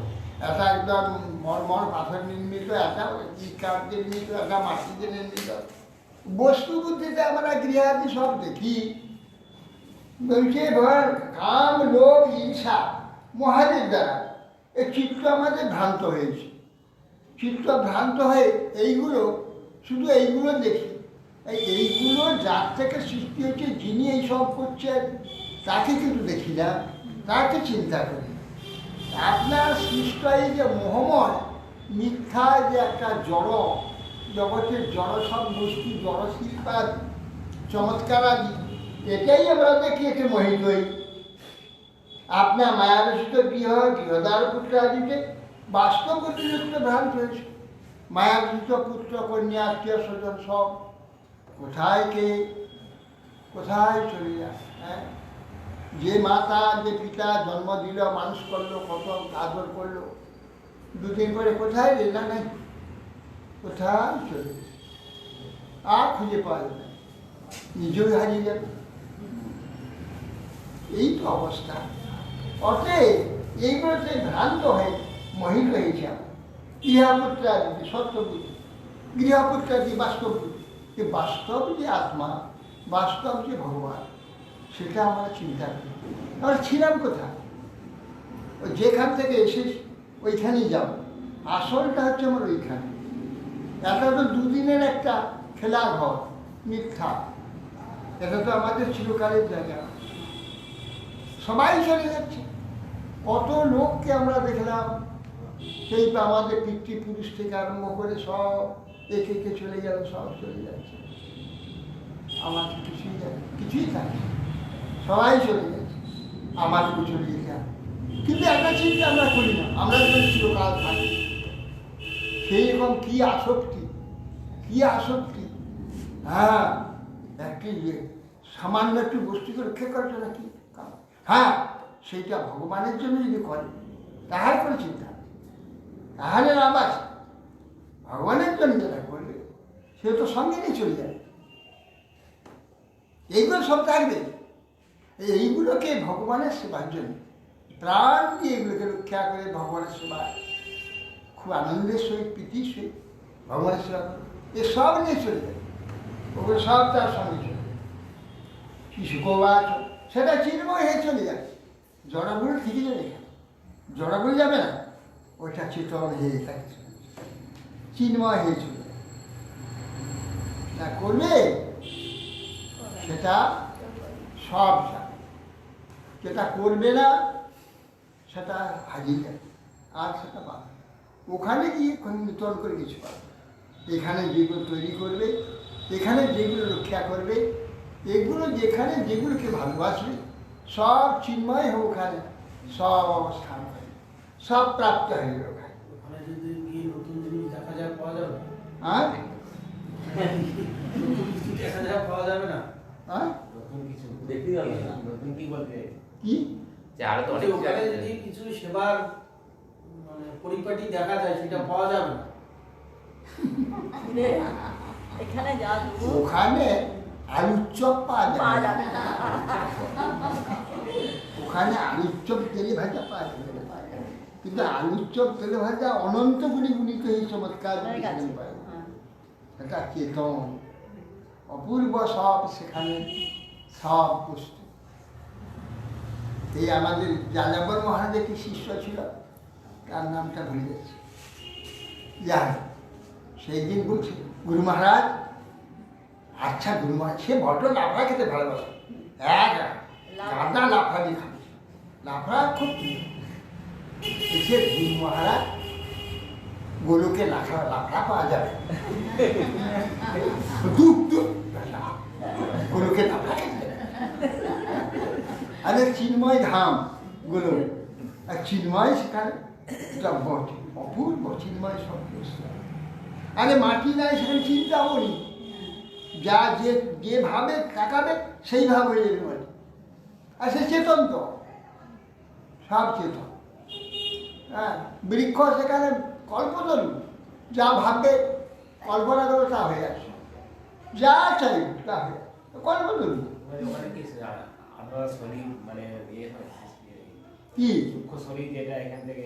এটা একদম মরমর পাথর নির্মিত, এটা ইকার দিয়ে নির্মিত, এটা মাটি দিয়ে নির্মিত। বস্তু বুদ্ধিতে আমরা গৃহাদি সব দেখি। বলছে ধর কাম, লোভ, ঈর্ষা, মহাদের দ্বারা এই চিত্ত আমাদের ভ্রান্ত হয়েছে। চিত্ত ভ্রান্ত হয়ে এইগুলো, শুধু এইগুলো দেখি। এইগুলো যার থেকে সৃষ্টি হচ্ছে, যিনি এইসব করছেন তাকে কিন্তু দেখি না, তাকে চিন্তা করি। আপনার সৃষ্ট এই যে মোহময় মিথ্যা, যে একটা জড় জগতের জড় সব বস্তু, জড় শিল্পাদ, চমৎকার আদি, এটাই আমরা দেখি, এতে মোহিত হই। আপনার মায়ারসিত গৃহ, গৃহদার পুত্র আদিতে বাস্তব গতিযুক্ত ভ্রান্ত হয়েছে। মায়ারসিত পুত্র, কন্যা, আত্মীয় স্বজন সব কোথায় কে কোথায় চলে যায়। হ্যাঁ, যে মাতা যে পিতা জন্ম দিল, মানুষ করলো, কত আদর করলো, দুদিন পরে কোথায় রে? না নাই, কোথায় চলে গেছে, আর খুঁজে পাওয়া যাবে না, নিজেও হারিয়ে যাবে। এই তো অবস্থা। অতএব এইগুলোতে ভ্রান্ত হয়ে মহিল হয়েছে আমরা। ইহাপুত্রাদি সত্যবুদ্ধি, গৃহপুত্রাদি বাস্তব বুদ্ধি। যে বাস্তব যে আত্মা, বাস্তব যে ভগবান, সেটা আমরা চিন্তা করি। আমরা ছিলাম কোথায়? ওই যেখান থেকে এসেছি ওইখানেই যাব। আসলটা হচ্ছে আমার ওইখানে। এটা তো দুদিনের একটা খেলার ঘর, মিথ্যা। এটা তো আমাদের চিরকালের জায়গা। সবাই চলে যাচ্ছে। কত লোককে আমরা দেখলাম, সেই আমাদের পিতৃপুরুষ থেকে আরম্ভ করে সব একে একে চলে গেল, সব চলে যাচ্ছে। আমার কিছুই থাকে, সবাই চলে যাচ্ছে, আমারও চলে যেতে হবে। কিন্তু একটা চিন্তা আমরা করি না, আমরা যখন চিরকাল থাকি, সেই রকম কি আসক্তি, কি আসক্তি। হ্যাঁ, একটি সামান্য একটু বস্তুকে রক্ষা করার জন্য কি, হ্যাঁ সেইটা ভগবানের জন্য যদি করে তাহার কোনো চিন্তা, তাহলে আবাস ভগবানের জন্য যেটা করবে সে তো সঙ্গে নিয়ে চলে যাবে। এইগুলো সব থাকবে। এইগুলোকে ভগবানের সেবার জন্য প্রাণ দিয়ে এগুলোকে রক্ষা করে ভগবানের সেবা খুব আনন্দের সহিত, প্রীতির সহিত ভগবানের সেবা করে এসব নিয়ে চলে যাবে। ওগুলো সব তার সঙ্গে চলে যাবে। শিশুকবাচ সেটা চিন্ময় হয়ে চলে যাবে। জড়াগুলো থেকে যাবে, জড়াগুলো যাবে না, ওইটা চেতন হয়ে থাকে, চিন্ময় হয়ে চলে যাবে। তা করবে সেটা সব যাবে, যেটা করবে না সেটা হারিয়ে যাবে, আর সেটা পাবে। ওখানে গিয়ে নূতন করে কিছু পাবে। এখানে যেগুলো তৈরি করবে, এখানে যেগুলো রক্ষা করবে, এগুলো যেখানে যেগুলোকে ভালোবাসবে সব চিন্ময় হোক, ওখানে সব অবস্থান হবে, সব প্রাপ্ত হয়ে যাবে। ওখানে ওখানে যদি গিয়ে নতুন জিনিস দেখা যায়, পাওয়া যাবে? হ্যাঁ, নতুন কিছু দেখা যায়, পাওয়া যাবে না? হ্যাঁ, নতুন কিছু দেখতে যাবে না। নতুন কি বলতে কি যে আরো তো অনেক ওখানে যদি কিছু সেবার মানে পরিপাটি দেখা যায়, সেটা পাওয়া যাবে না। এখানে যা দেবো ওখানে আলুর চপ পাওয়া পাওয়া যাবে যাবে না। না। ওখানে আলুর চপ তেলে ভাজা পাওয়া যাবে না। কিন্তু আলুর চপ তেলে ভাজা অনন্ত গুণী গুণিত এই চমৎকার হয়ে গেছে। সেখানে পাওয়া যাবে। হ্যাঁ। এটা চেতন অপূর্ব, সব সেখানে সব বস্তু। এই আমাদের যাযাবর মহারাজের কি শিষ্য ছিল, তার নামটা ভুলে যাচ্ছে, যাই সেই দিন বলছে গুরু মহারাজ, আচ্ছা গুরু মহারাজ, সে বড্ড লাফড়া খেতে ভালোবাসে, এক গাদা লাফড়া দিয়ে খাবে, লাফড়া খুব প্রিয়। সে গুরু মহারাজ গোলুকে লাফড়া লাফড়া পাওয়া যাবে, দুঃখ দুঃখ গোলুকে লাফড়া খেতে। আরে চিন্ময় ধাম গুলো, আর চিন্ময় সেখানে অপূর্ব চিন্ময় সব বস্তু। আরে মাটি নাই সেখানে চিন্তাও নেই, যা যেভাবে তাকাবে সেইভাবে হয়ে যাবে মাটি। আর সে চেতন তো, সব চেতন। হ্যাঁ, বৃক্ষ সেখানে কল্পতরু, যা ভাববে কল্পনা করবে তা হয়ে আসে, যা চাইবে তা হয়ে কল্পতরু। ওখানে কি আপনার শরীর মানে ইয়ে হয় কি সূক্ষ্ম শরীর যেটা এখান থেকে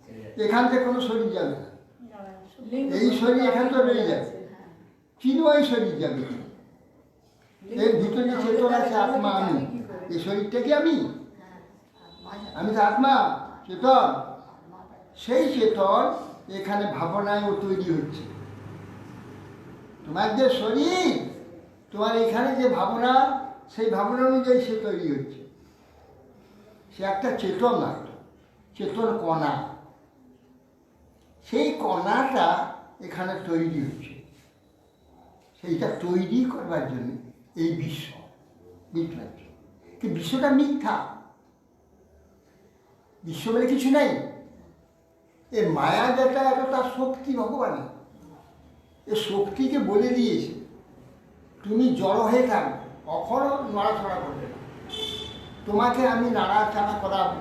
ছেড়ে যাচ্ছে। এখান থেকে কোনো শরীর যাবে না, লিঙ্গ এই শরীর এখান তো রয়ে যাবে, হ্যাঁ। চিন্ময় শরীর যাবে। এর ভিতরে চেতন আছে, আত্মা আমি, এই শরীরটা কি আমি? আমি তো আত্মা, চেতন। সেই চেতন এখানে ভাবনায় ও তৈরি হচ্ছে। তোমার যে শরীর, তোমার এখানে যে ভাবনা, সেই ভাবনা অনুযায়ী সে তৈরি হচ্ছে। সে একটা চেতন নয়, চেতন কণা। সেই কণাটা এখানে তৈরি হচ্ছে। সেইটা তৈরি করবার জন্য এই বিশ্ব, বুঝতে কিন্তু বিশ্বটা মিথ্যা, বিশ্ব বলে কিছু নেই। এ মায়া যেটা, এটা তার শক্তি ভগবানের, এ শক্তিকে বলে দিয়েছে তুমি জড় হয়ে থাকবে, কখনো নড়াচড়া করবে না, তোমাকে আমি নাড়াচাড়া করাবো,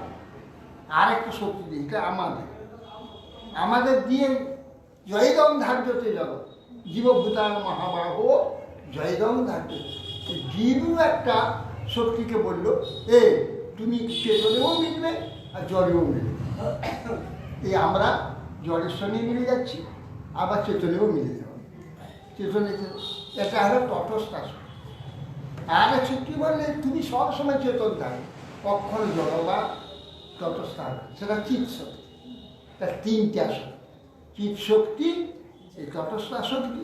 আর একটা শক্তি দিই, এটা আমাদের দিয়ে জয়দম ধার্যতে জগৎ জীবভূতার মহাবাহ জয়দম ধার্য। জীবও একটা শক্তিকে বললো, তুমি চেতনেও মিলবে আর জলেও মিলবে। এই আমরা জলের সঙ্গে মিলে যাচ্ছি, আবার চেতনেও মিলে যাব। চেতনে এটা হলো তটস্থা শক্তি। আর এক শক্তি বললে তুমি সবসময় চেতন থাকবে, কখনো জড় বা তটস্থা হবে, সেটা চিৎ শক্তি। তার তিনটা শক্তি, চিৎ শক্তি, এই তটস্থা শক্তি,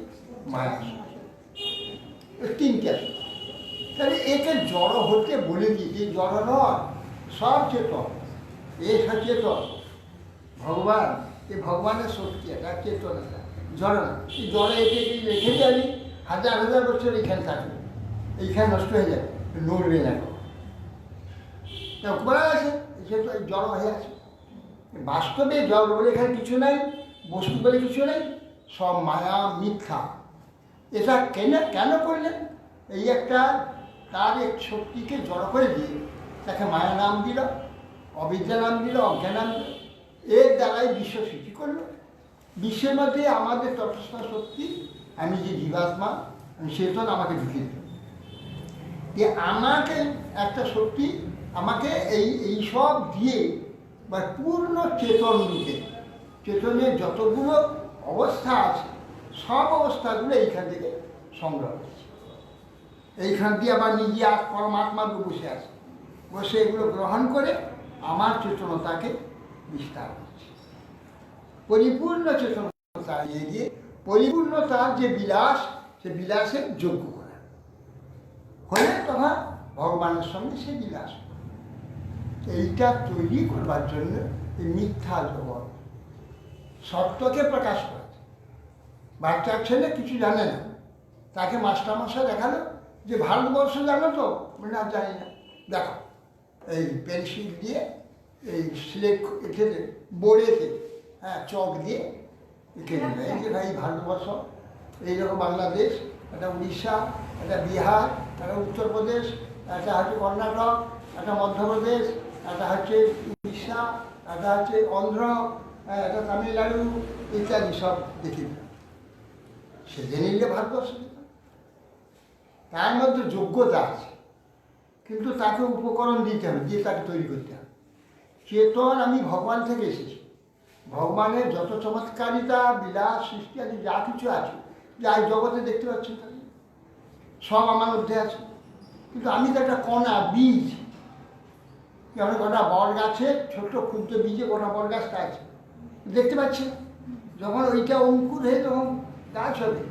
মায়া শক্তি, তিনটা শক্তি। তাহলে একে জড় হতে বলে দিই, জড় নয়, সব চেতন, এ সচেতন ভগবান, এই ভগবানের শক্তি, এটা চেতন, এটা জড় না। এই জড়ে একে রেখে যাবি, হাজার হাজার বছর এখানে থাকবে, এইখানে নষ্ট হয়ে যাবে, নড়বে না। উপরে আছে, সে তো জড় হয়ে আছে। বাস্তবে জড় বলে এখানে কিছু নাই, বস্তু বলে কিছু নেই, সব মায়া মিথ্যা। এটা কেন করলেন? এই একটা তার এক শক্তিকে জড় করে দিয়ে তাকে মায়া নাম দিল, অবিদ্যা নাম দিল, অজ্ঞান নাম দিল, এর দ্বারাই বিশ্ব সৃষ্টি করলো। বিশ্বের মধ্যে আমাদের তটস্থ শক্তি, আমি যে জীবাত্মা, আমি চেতন, আমাকে ঢুকিয়ে দিল। যে আমাকে একটা শক্তি আমাকে এই সব দিয়ে বা পূর্ণ চেতন রূপে, চেতনের যতগুলো অবস্থা আছে সব অবস্থাগুলো এইখান থেকে সংগ্রহ করছে। এইখান দিয়ে আবার নিজে আর পরমাত্মার বসে আছে, বসে এগুলো গ্রহণ করে আমার চেতনতাকে বিস্তার করছে। পরিপূর্ণ চেতনতা দিয়ে পরিপূর্ণতার যে বিলাস, সে বিলাসের যোগ্য করা হলে তখন ভগবানের সঙ্গে সে বিলাস। এইটা তৈরি করবার জন্য এই মিথ্যা জগৎ সত্যকে প্রকাশ করেছে। বাচ্চার ছেলে কিছু জানে না, তাকে মাস্টারমশাই দেখালো যে ভারতবর্ষ জানো তো, না জানি না, দেখো এই পেন্সিল দিয়ে এই স্লেট এঁকে বোর্ডেতে, চক দিয়ে এঁকে দিল, এই যে ভাই ভারতবর্ষ, এইরকম বাংলাদেশ, একটা উড়িষ্যা, একটা বিহার, একটা উত্তরপ্রদেশ, একটা হচ্ছে কর্ণাটক, একটা মধ্যপ্রদেশ, একটা হচ্ছে উড়িষ্যা, একটা হচ্ছে অন্ধ্র, একটা তামিলনাড়ু ইত্যাদি সব দেখি। সে জেনে নিলে ভারতবর্ষ, তার মধ্যে যোগ্যতা আছে, কিন্তু তাকে উপকরণ দিতে হবে, দিয়ে তাকে তৈরি করতে হবে। চেতন আমি ভগবান থেকে এসেছি, ভগবানের যত চমৎকারিতা, বিলাস, সৃষ্টি আদি যা কিছু আছে, যা এই জগতে দেখতে পাচ্ছেন সব আমার মধ্যে আছে। কিন্তু আমি তো একটা কণা, বীজ, যেমন গোটা বট গাছে ছোট্ট ক্ষুদ্র বীজে গোটা বট গাছটা আছে, দেখতে পাচ্ছি। যখন ওইটা অঙ্কুর হয়ে তখন গাছ হবে,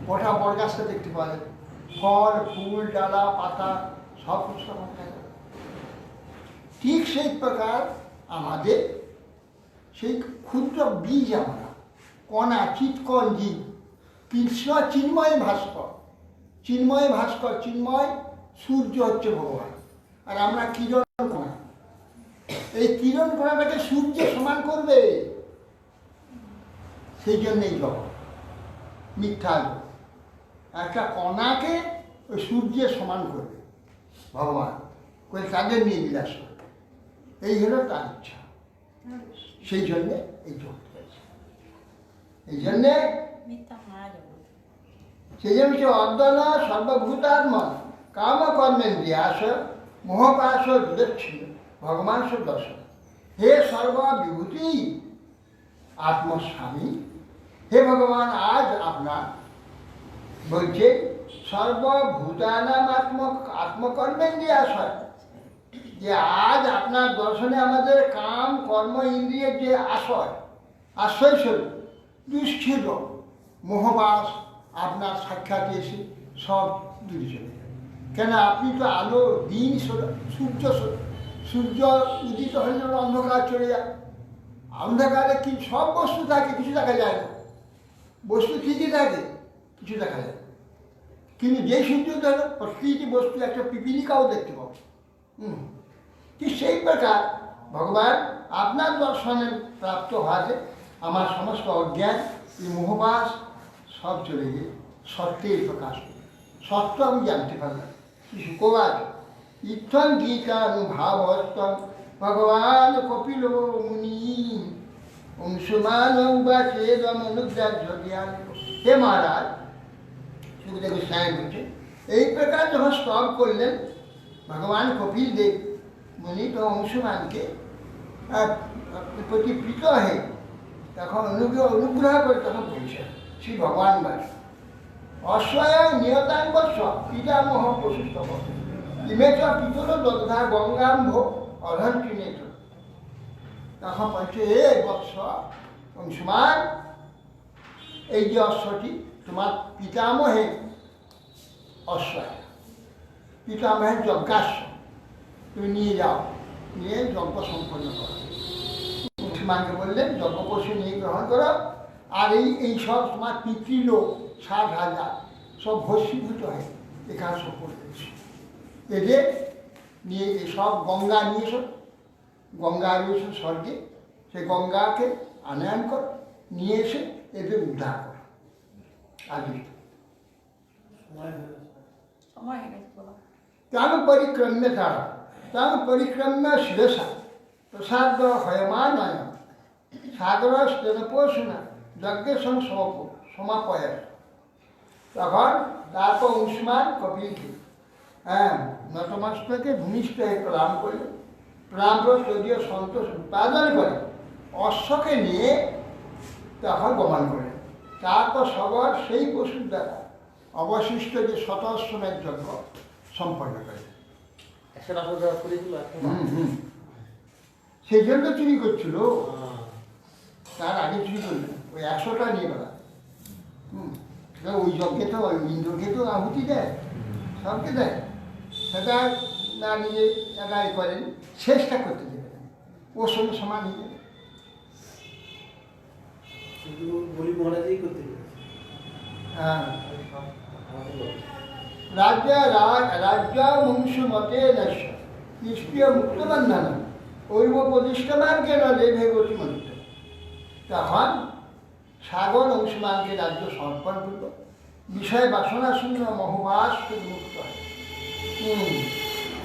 গোটা বট গাছটা দেখতে পাওয়া যাবে, ফল, ফুল, ডালা, পাতা সব কিছু আমার দেখা যাবে। ঠিক সেই প্রকার আমাদের সেই ক্ষুদ্র বীজ, আমরা কণা, চিৎকণ জীব, কৃষ্ণ চিন্ময় ভাস্কর, চিন্ময় ভাস্কর, চিন্ময় সূর্য হচ্ছে ভগবান, আর আমরা কিরণ কণা। এই কিরণ কণাটাকে সূর্য সমান করবে, সেই জন্যই জগৎ মিথ্যা। একটা কণাকে ওই সূর্যের সমান করবে ভগবান, করে তাদের নিয়ে বিলাস করবে, এই হলো তার ইচ্ছা। সেই জন্যে এই জগৎ হয়েছে, এই জন্যে সেই জন্য সে অর্দন সর্বভূতাত্মা কাম কর্মেন্দ্রিয়াস মোহপাশ বিদচ্ছিন্ন ভগবান দর্শন। হে সর্ববিভূতি আত্মস্বামী, হে ভগবান, আজ আপনার বলছে সর্বভূতানাম আত্মকর্মেন্দ্রিয়াস, যে আজ আপনার দর্শনে আমাদের কাম কর্ম ইন্দ্রিয়ের যে আশ্রয়স্বরূপ দুষ্ছিদ মোহবাস আপনার সাক্ষাৎ এসে সব দূরে চলে যায়। কেন আপনি তো আলো, দিন, সূর্য উদিত হলে অন্ধকার চলে যায়। অন্ধকারে কি সব বস্তু থাকে, কিছু দেখা যায় না, বস্তু ঠিকই থাকে, কিছু দেখা যায়। কিন্তু যে সূর্য ধরো প্রতিটি বস্তু একটা পিপিলিকাও দেখতে পাবো। ঠিক সেই প্রকার ভগবান আপনার দর্শনে প্রাপ্ত হওয়াতে আমার সমস্ত অজ্ঞান, এই মোহবাস সব চলে গিয়ে সত্যের প্রকাশ। সত্য আমি জানতে পারলাম। শুকোবার ইত্থং গীতানুভাবস্তং ভগবান কপিল মুনি অংশুমান উবাচেদমনুগ্রাহ্য জ্ঞান। হে মহারাজ, সুখদেব গোস্বামী বলছে, এই প্রকার যখন স্তব করলেন ভগবান কপিল দেব মুনি, তো অংশুমানকে প্রতি প্রীত হয়ে তখন অনুগ্রহ করে তখন বলছে শ্রী ভগবান বাস অশ্বয় নিয়তাঙ্গস্ব পিতামহ পশুস্তব ইমেচ পিতল দগ্ধা গঙ্গাম্ভ অধন্তিনেত। তখন বলছে, এ বৎস অংশুমান, এই যে অশ্বটি তোমার পিতামহের অশ্বয়, পিতামহের যজ্ঞাশ্ব, তুমি নিয়ে যাও, নিয়ে যজ্ঞ সম্পন্ন করো। অংশুমানকে বললেন যজ্ঞ পশু নিয়ে গ্রহণ করো, আর এই সব তোমার পিতৃলোক 60,000 সব ভস্মীভূত হয়ে এখানে সব করতেছে। এদের নিয়ে সব গঙ্গা নিয়ে এসো, গঙ্গা রয়েছে স্বর্গে, সেই গঙ্গাকে আনয়ন করো, নিয়ে এসে এদের উদ্ধার করো। আগে সময় হয়ে গেছে বলা। তাম পরিক্রম্য তারা, তাম পরিক্রম্য শিরসা প্রসাদ হয়মানয় সাগর স্তনপোষণা যজ্ঞের সঙ্গে সমাপয়। তখন তারপর অংশুমান কপিলকে নতমস্তকে ভূমিষ্ঠ হয়ে প্রণাম করলেন। প্রণাম করে যদিও সন্তোষ উৎপাদন করে অশ্বকে নিয়ে তখন গমন করলেন। তারপর সবার সেই পশুর দ্বারা অবশিষ্ট যে শতশ্রমের যজ্ঞ সম্পন্ন করে। সেই জন্য চুরি করছিল, তার আগে চুরি করলেন, ওই 100টা নিয়ে বেলা। ওই যজ্ঞে তো ইন্দ্রকে তো আহুতি দেয়, সবকে দেয়, সেটা না নিজে একাই করেন, শেষটা করতে দেবেন, ওর সঙ্গে সমান নিয়ে যাবে। বলি মহারাজই করতে হ্যাঁ, রাজ্য মুংশু মতে নশ্য নিষ্ক্রিয় মুক্তবন্ধন ঐব প্রতিষ্ঠানকে না দেবে গতি মন্ত্র। তখন সাগর অংশুমানকে রাজ্য সমর্পণ করল, বিষয় বাসনা শূন্য মহবাস মুক্ত হয়।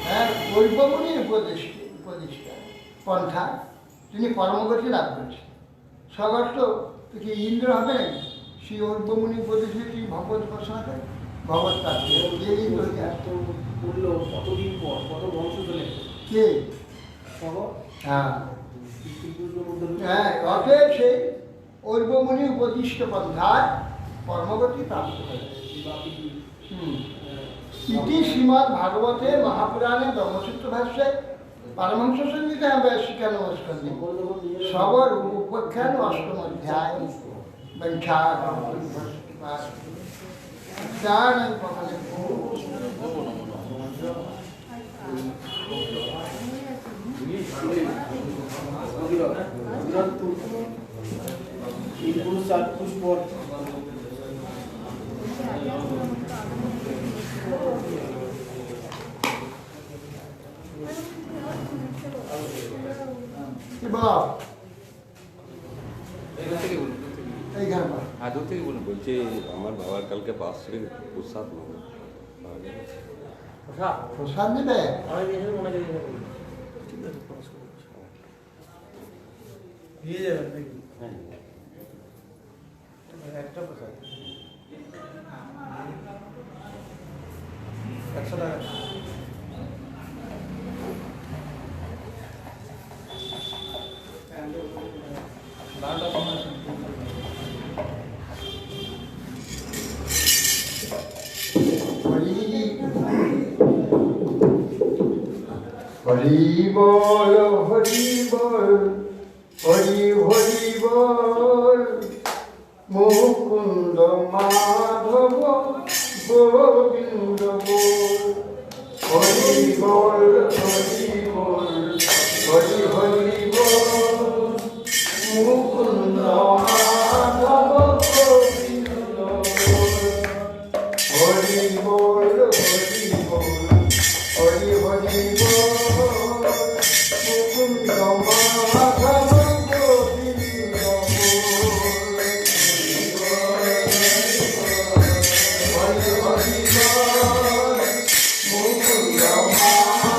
হ্যাঁ, ঐবমুনির উপদেষ্টা পন্থা তিনি কর্মগতি লাভ করেছেন। সবার তো কি ইন্দ্র হবে নাকি? শ্রী ঐবমুনি উপদেশে তিনি ভগবত উপাসনা করেন, ভগবত প্রাপ্তি ইন্দ্র বললো কতদিন পর কত বংশ চলে কে? হ্যাঁ হ্যাঁ, অতএব সেই ঐবমুনি উপদিষ্ট পন্থায় কর্মগতি প্রাপ্ত করে। ইতি শ্রীমদ্ ভাগবতে মহাপুরাণে ব্রহ্মসূত্র ভাষ্যে পারমহংস সংহিতা শিক্ষা নমস্কার সবর উপাখ্যান অষ্টম অধ্যায় পুষ্পর দূর থেকে বলুন। বলছি আমার বাবার কালকে 5 তারিখ প্রসাদ নেবো। প্রসাদ নেবে? নিয়ে যাবেন নাকি? হ্যাঁ, একটা প্রসাদ 100 টাকা। হরি বল হরি বল হরি হরি বল মুকুন্দ মাধব গোবিন্দ বল হরি বল হরি বল হরি হরি বল মুকুন্দ মাধব গোবিন্দ বল হরি বল হরি বল হরি হরি বল মুকুন্দ মাধব গোবিন্দ বল হরি হরি বল মুকুন্দ মাধব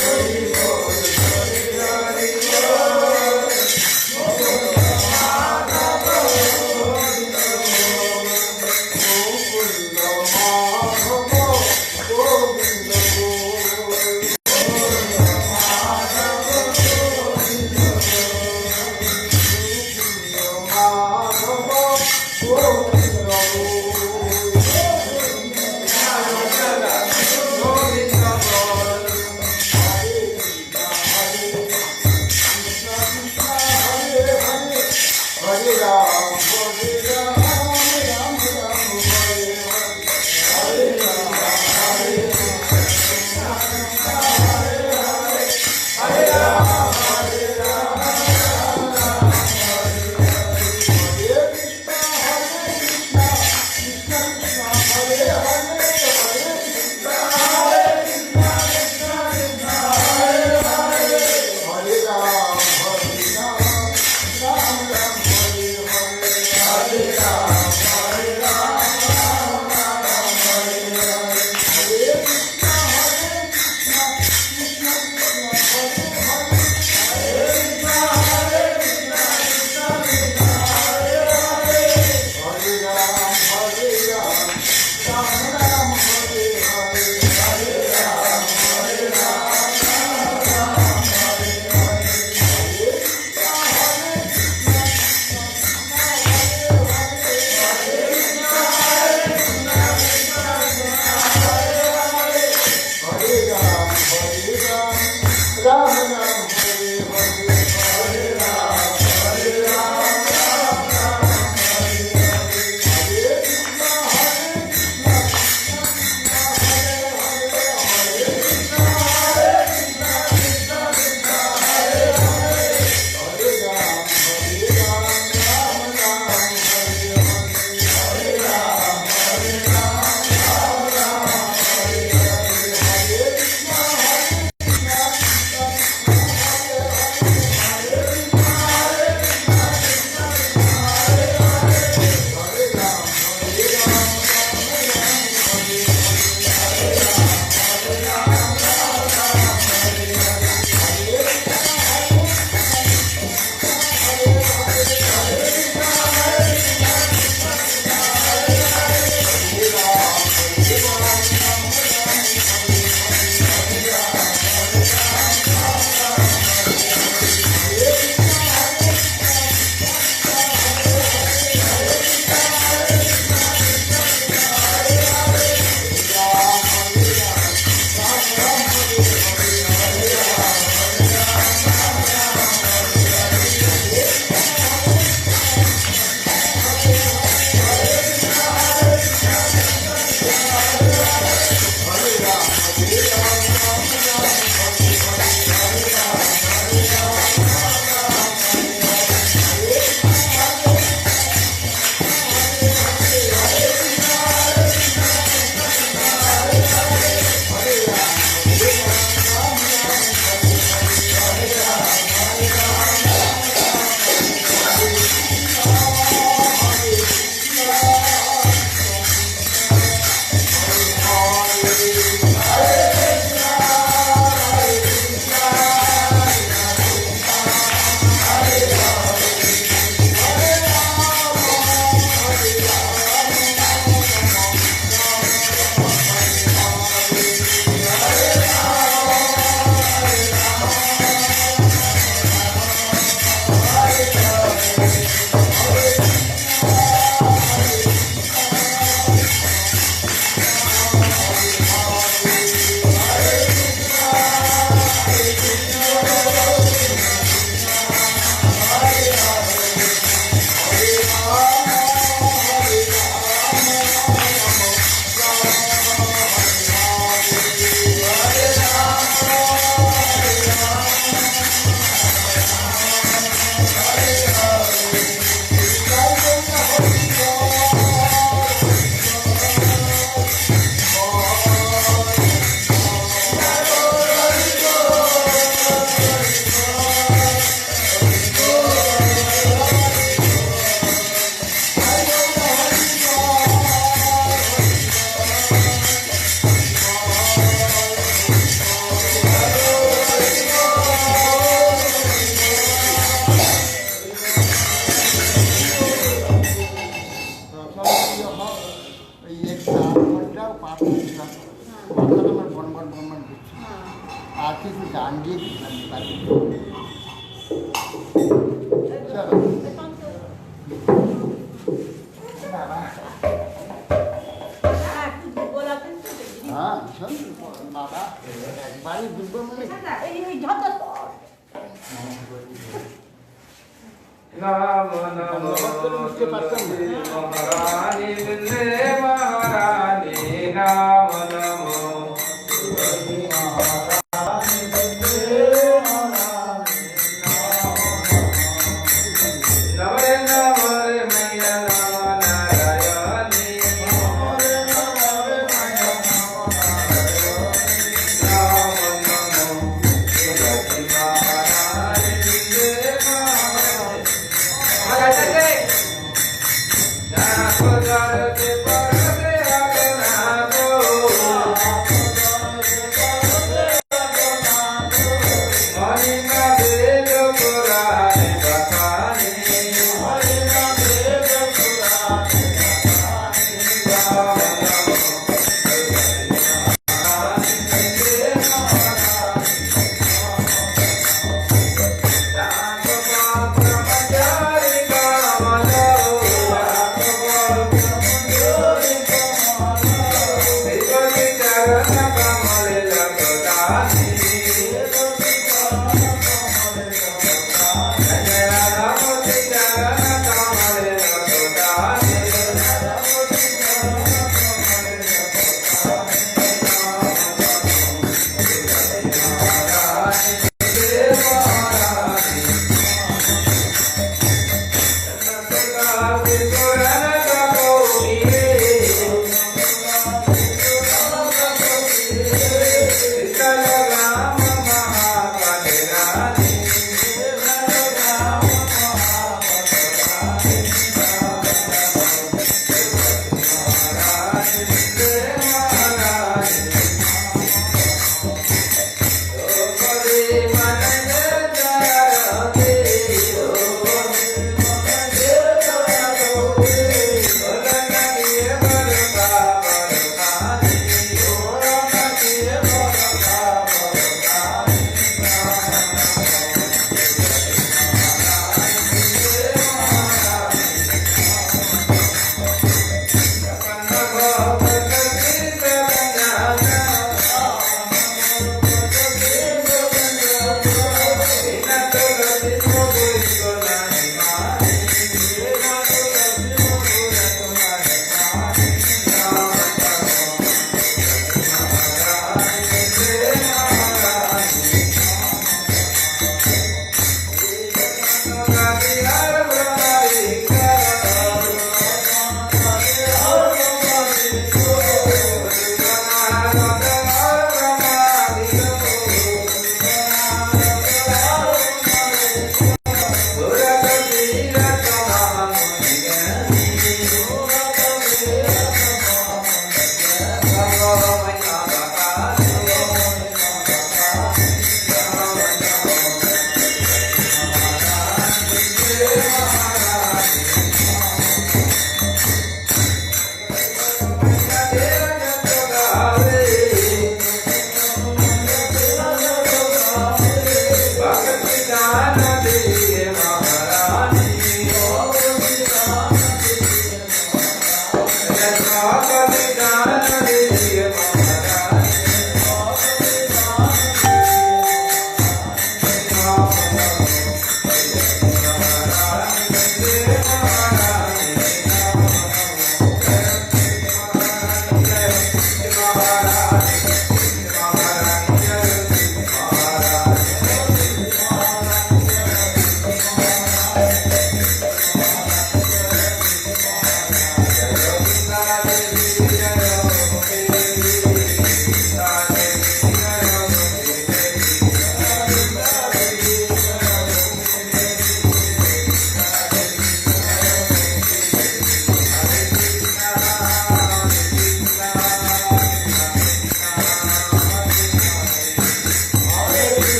হরি টান দিয়ে দিলাম বাড়ি। চলো বাবা। হ্যাঁ ভীষণ দুর্বল বাবা, একবারই দুর্বল মানে নাম নমো তুলসী মহারানী বিন্দে মহারানী নাম নমো তুলসী মহারানী বিন্দে মহারানী নমরে নমরে মায়া নম নারায়ণী নমরে নমরে মায়া নম নারায়ণী নাম নমো তুলসী মহারানী বিন্দে মহারানী Magandang Nakodarate parate agunako Mahina bedo purane bakani Mahina bedo purane Sita Rama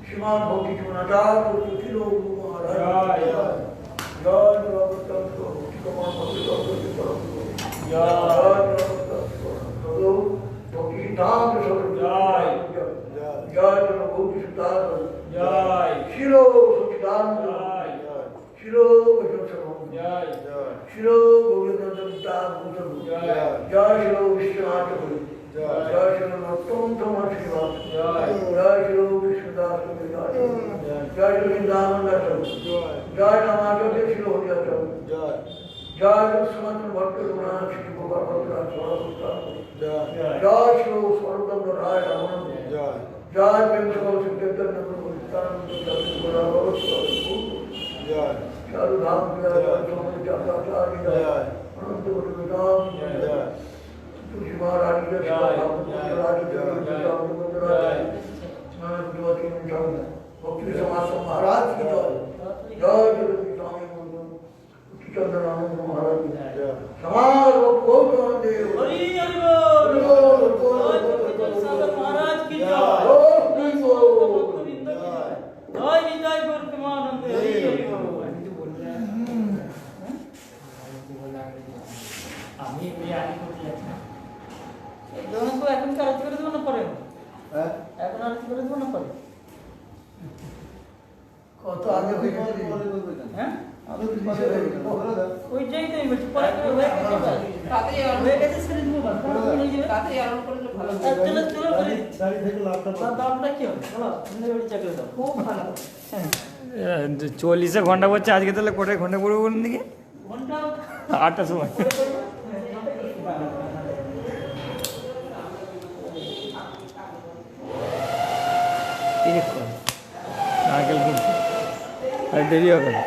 श्रीमान भक्ति जगन्नाथ सुखी लोग महाराज जय কত আগে হয়ে গেছে হ্যাঁ আমি ওইটাই তো বলছি পরে হয়ে গেছে তাড়াতাড়ি হয়ে গেছে ছেড়ে দিব তাড়াতাড়ি আরম্ভ করলে ভালো চলো চলো গাড়ি থেকে লাভটা দামটা কি হবে চলো আপনি ওই চাকরি দাও খুব ভালো 40 ঘন্টা বলছে আজকে তাহলে কোটায় ঘন্টা পড়বে বলুন দিকে ঘন্টা 8টার সময় নারকেল আর দেরি হবে না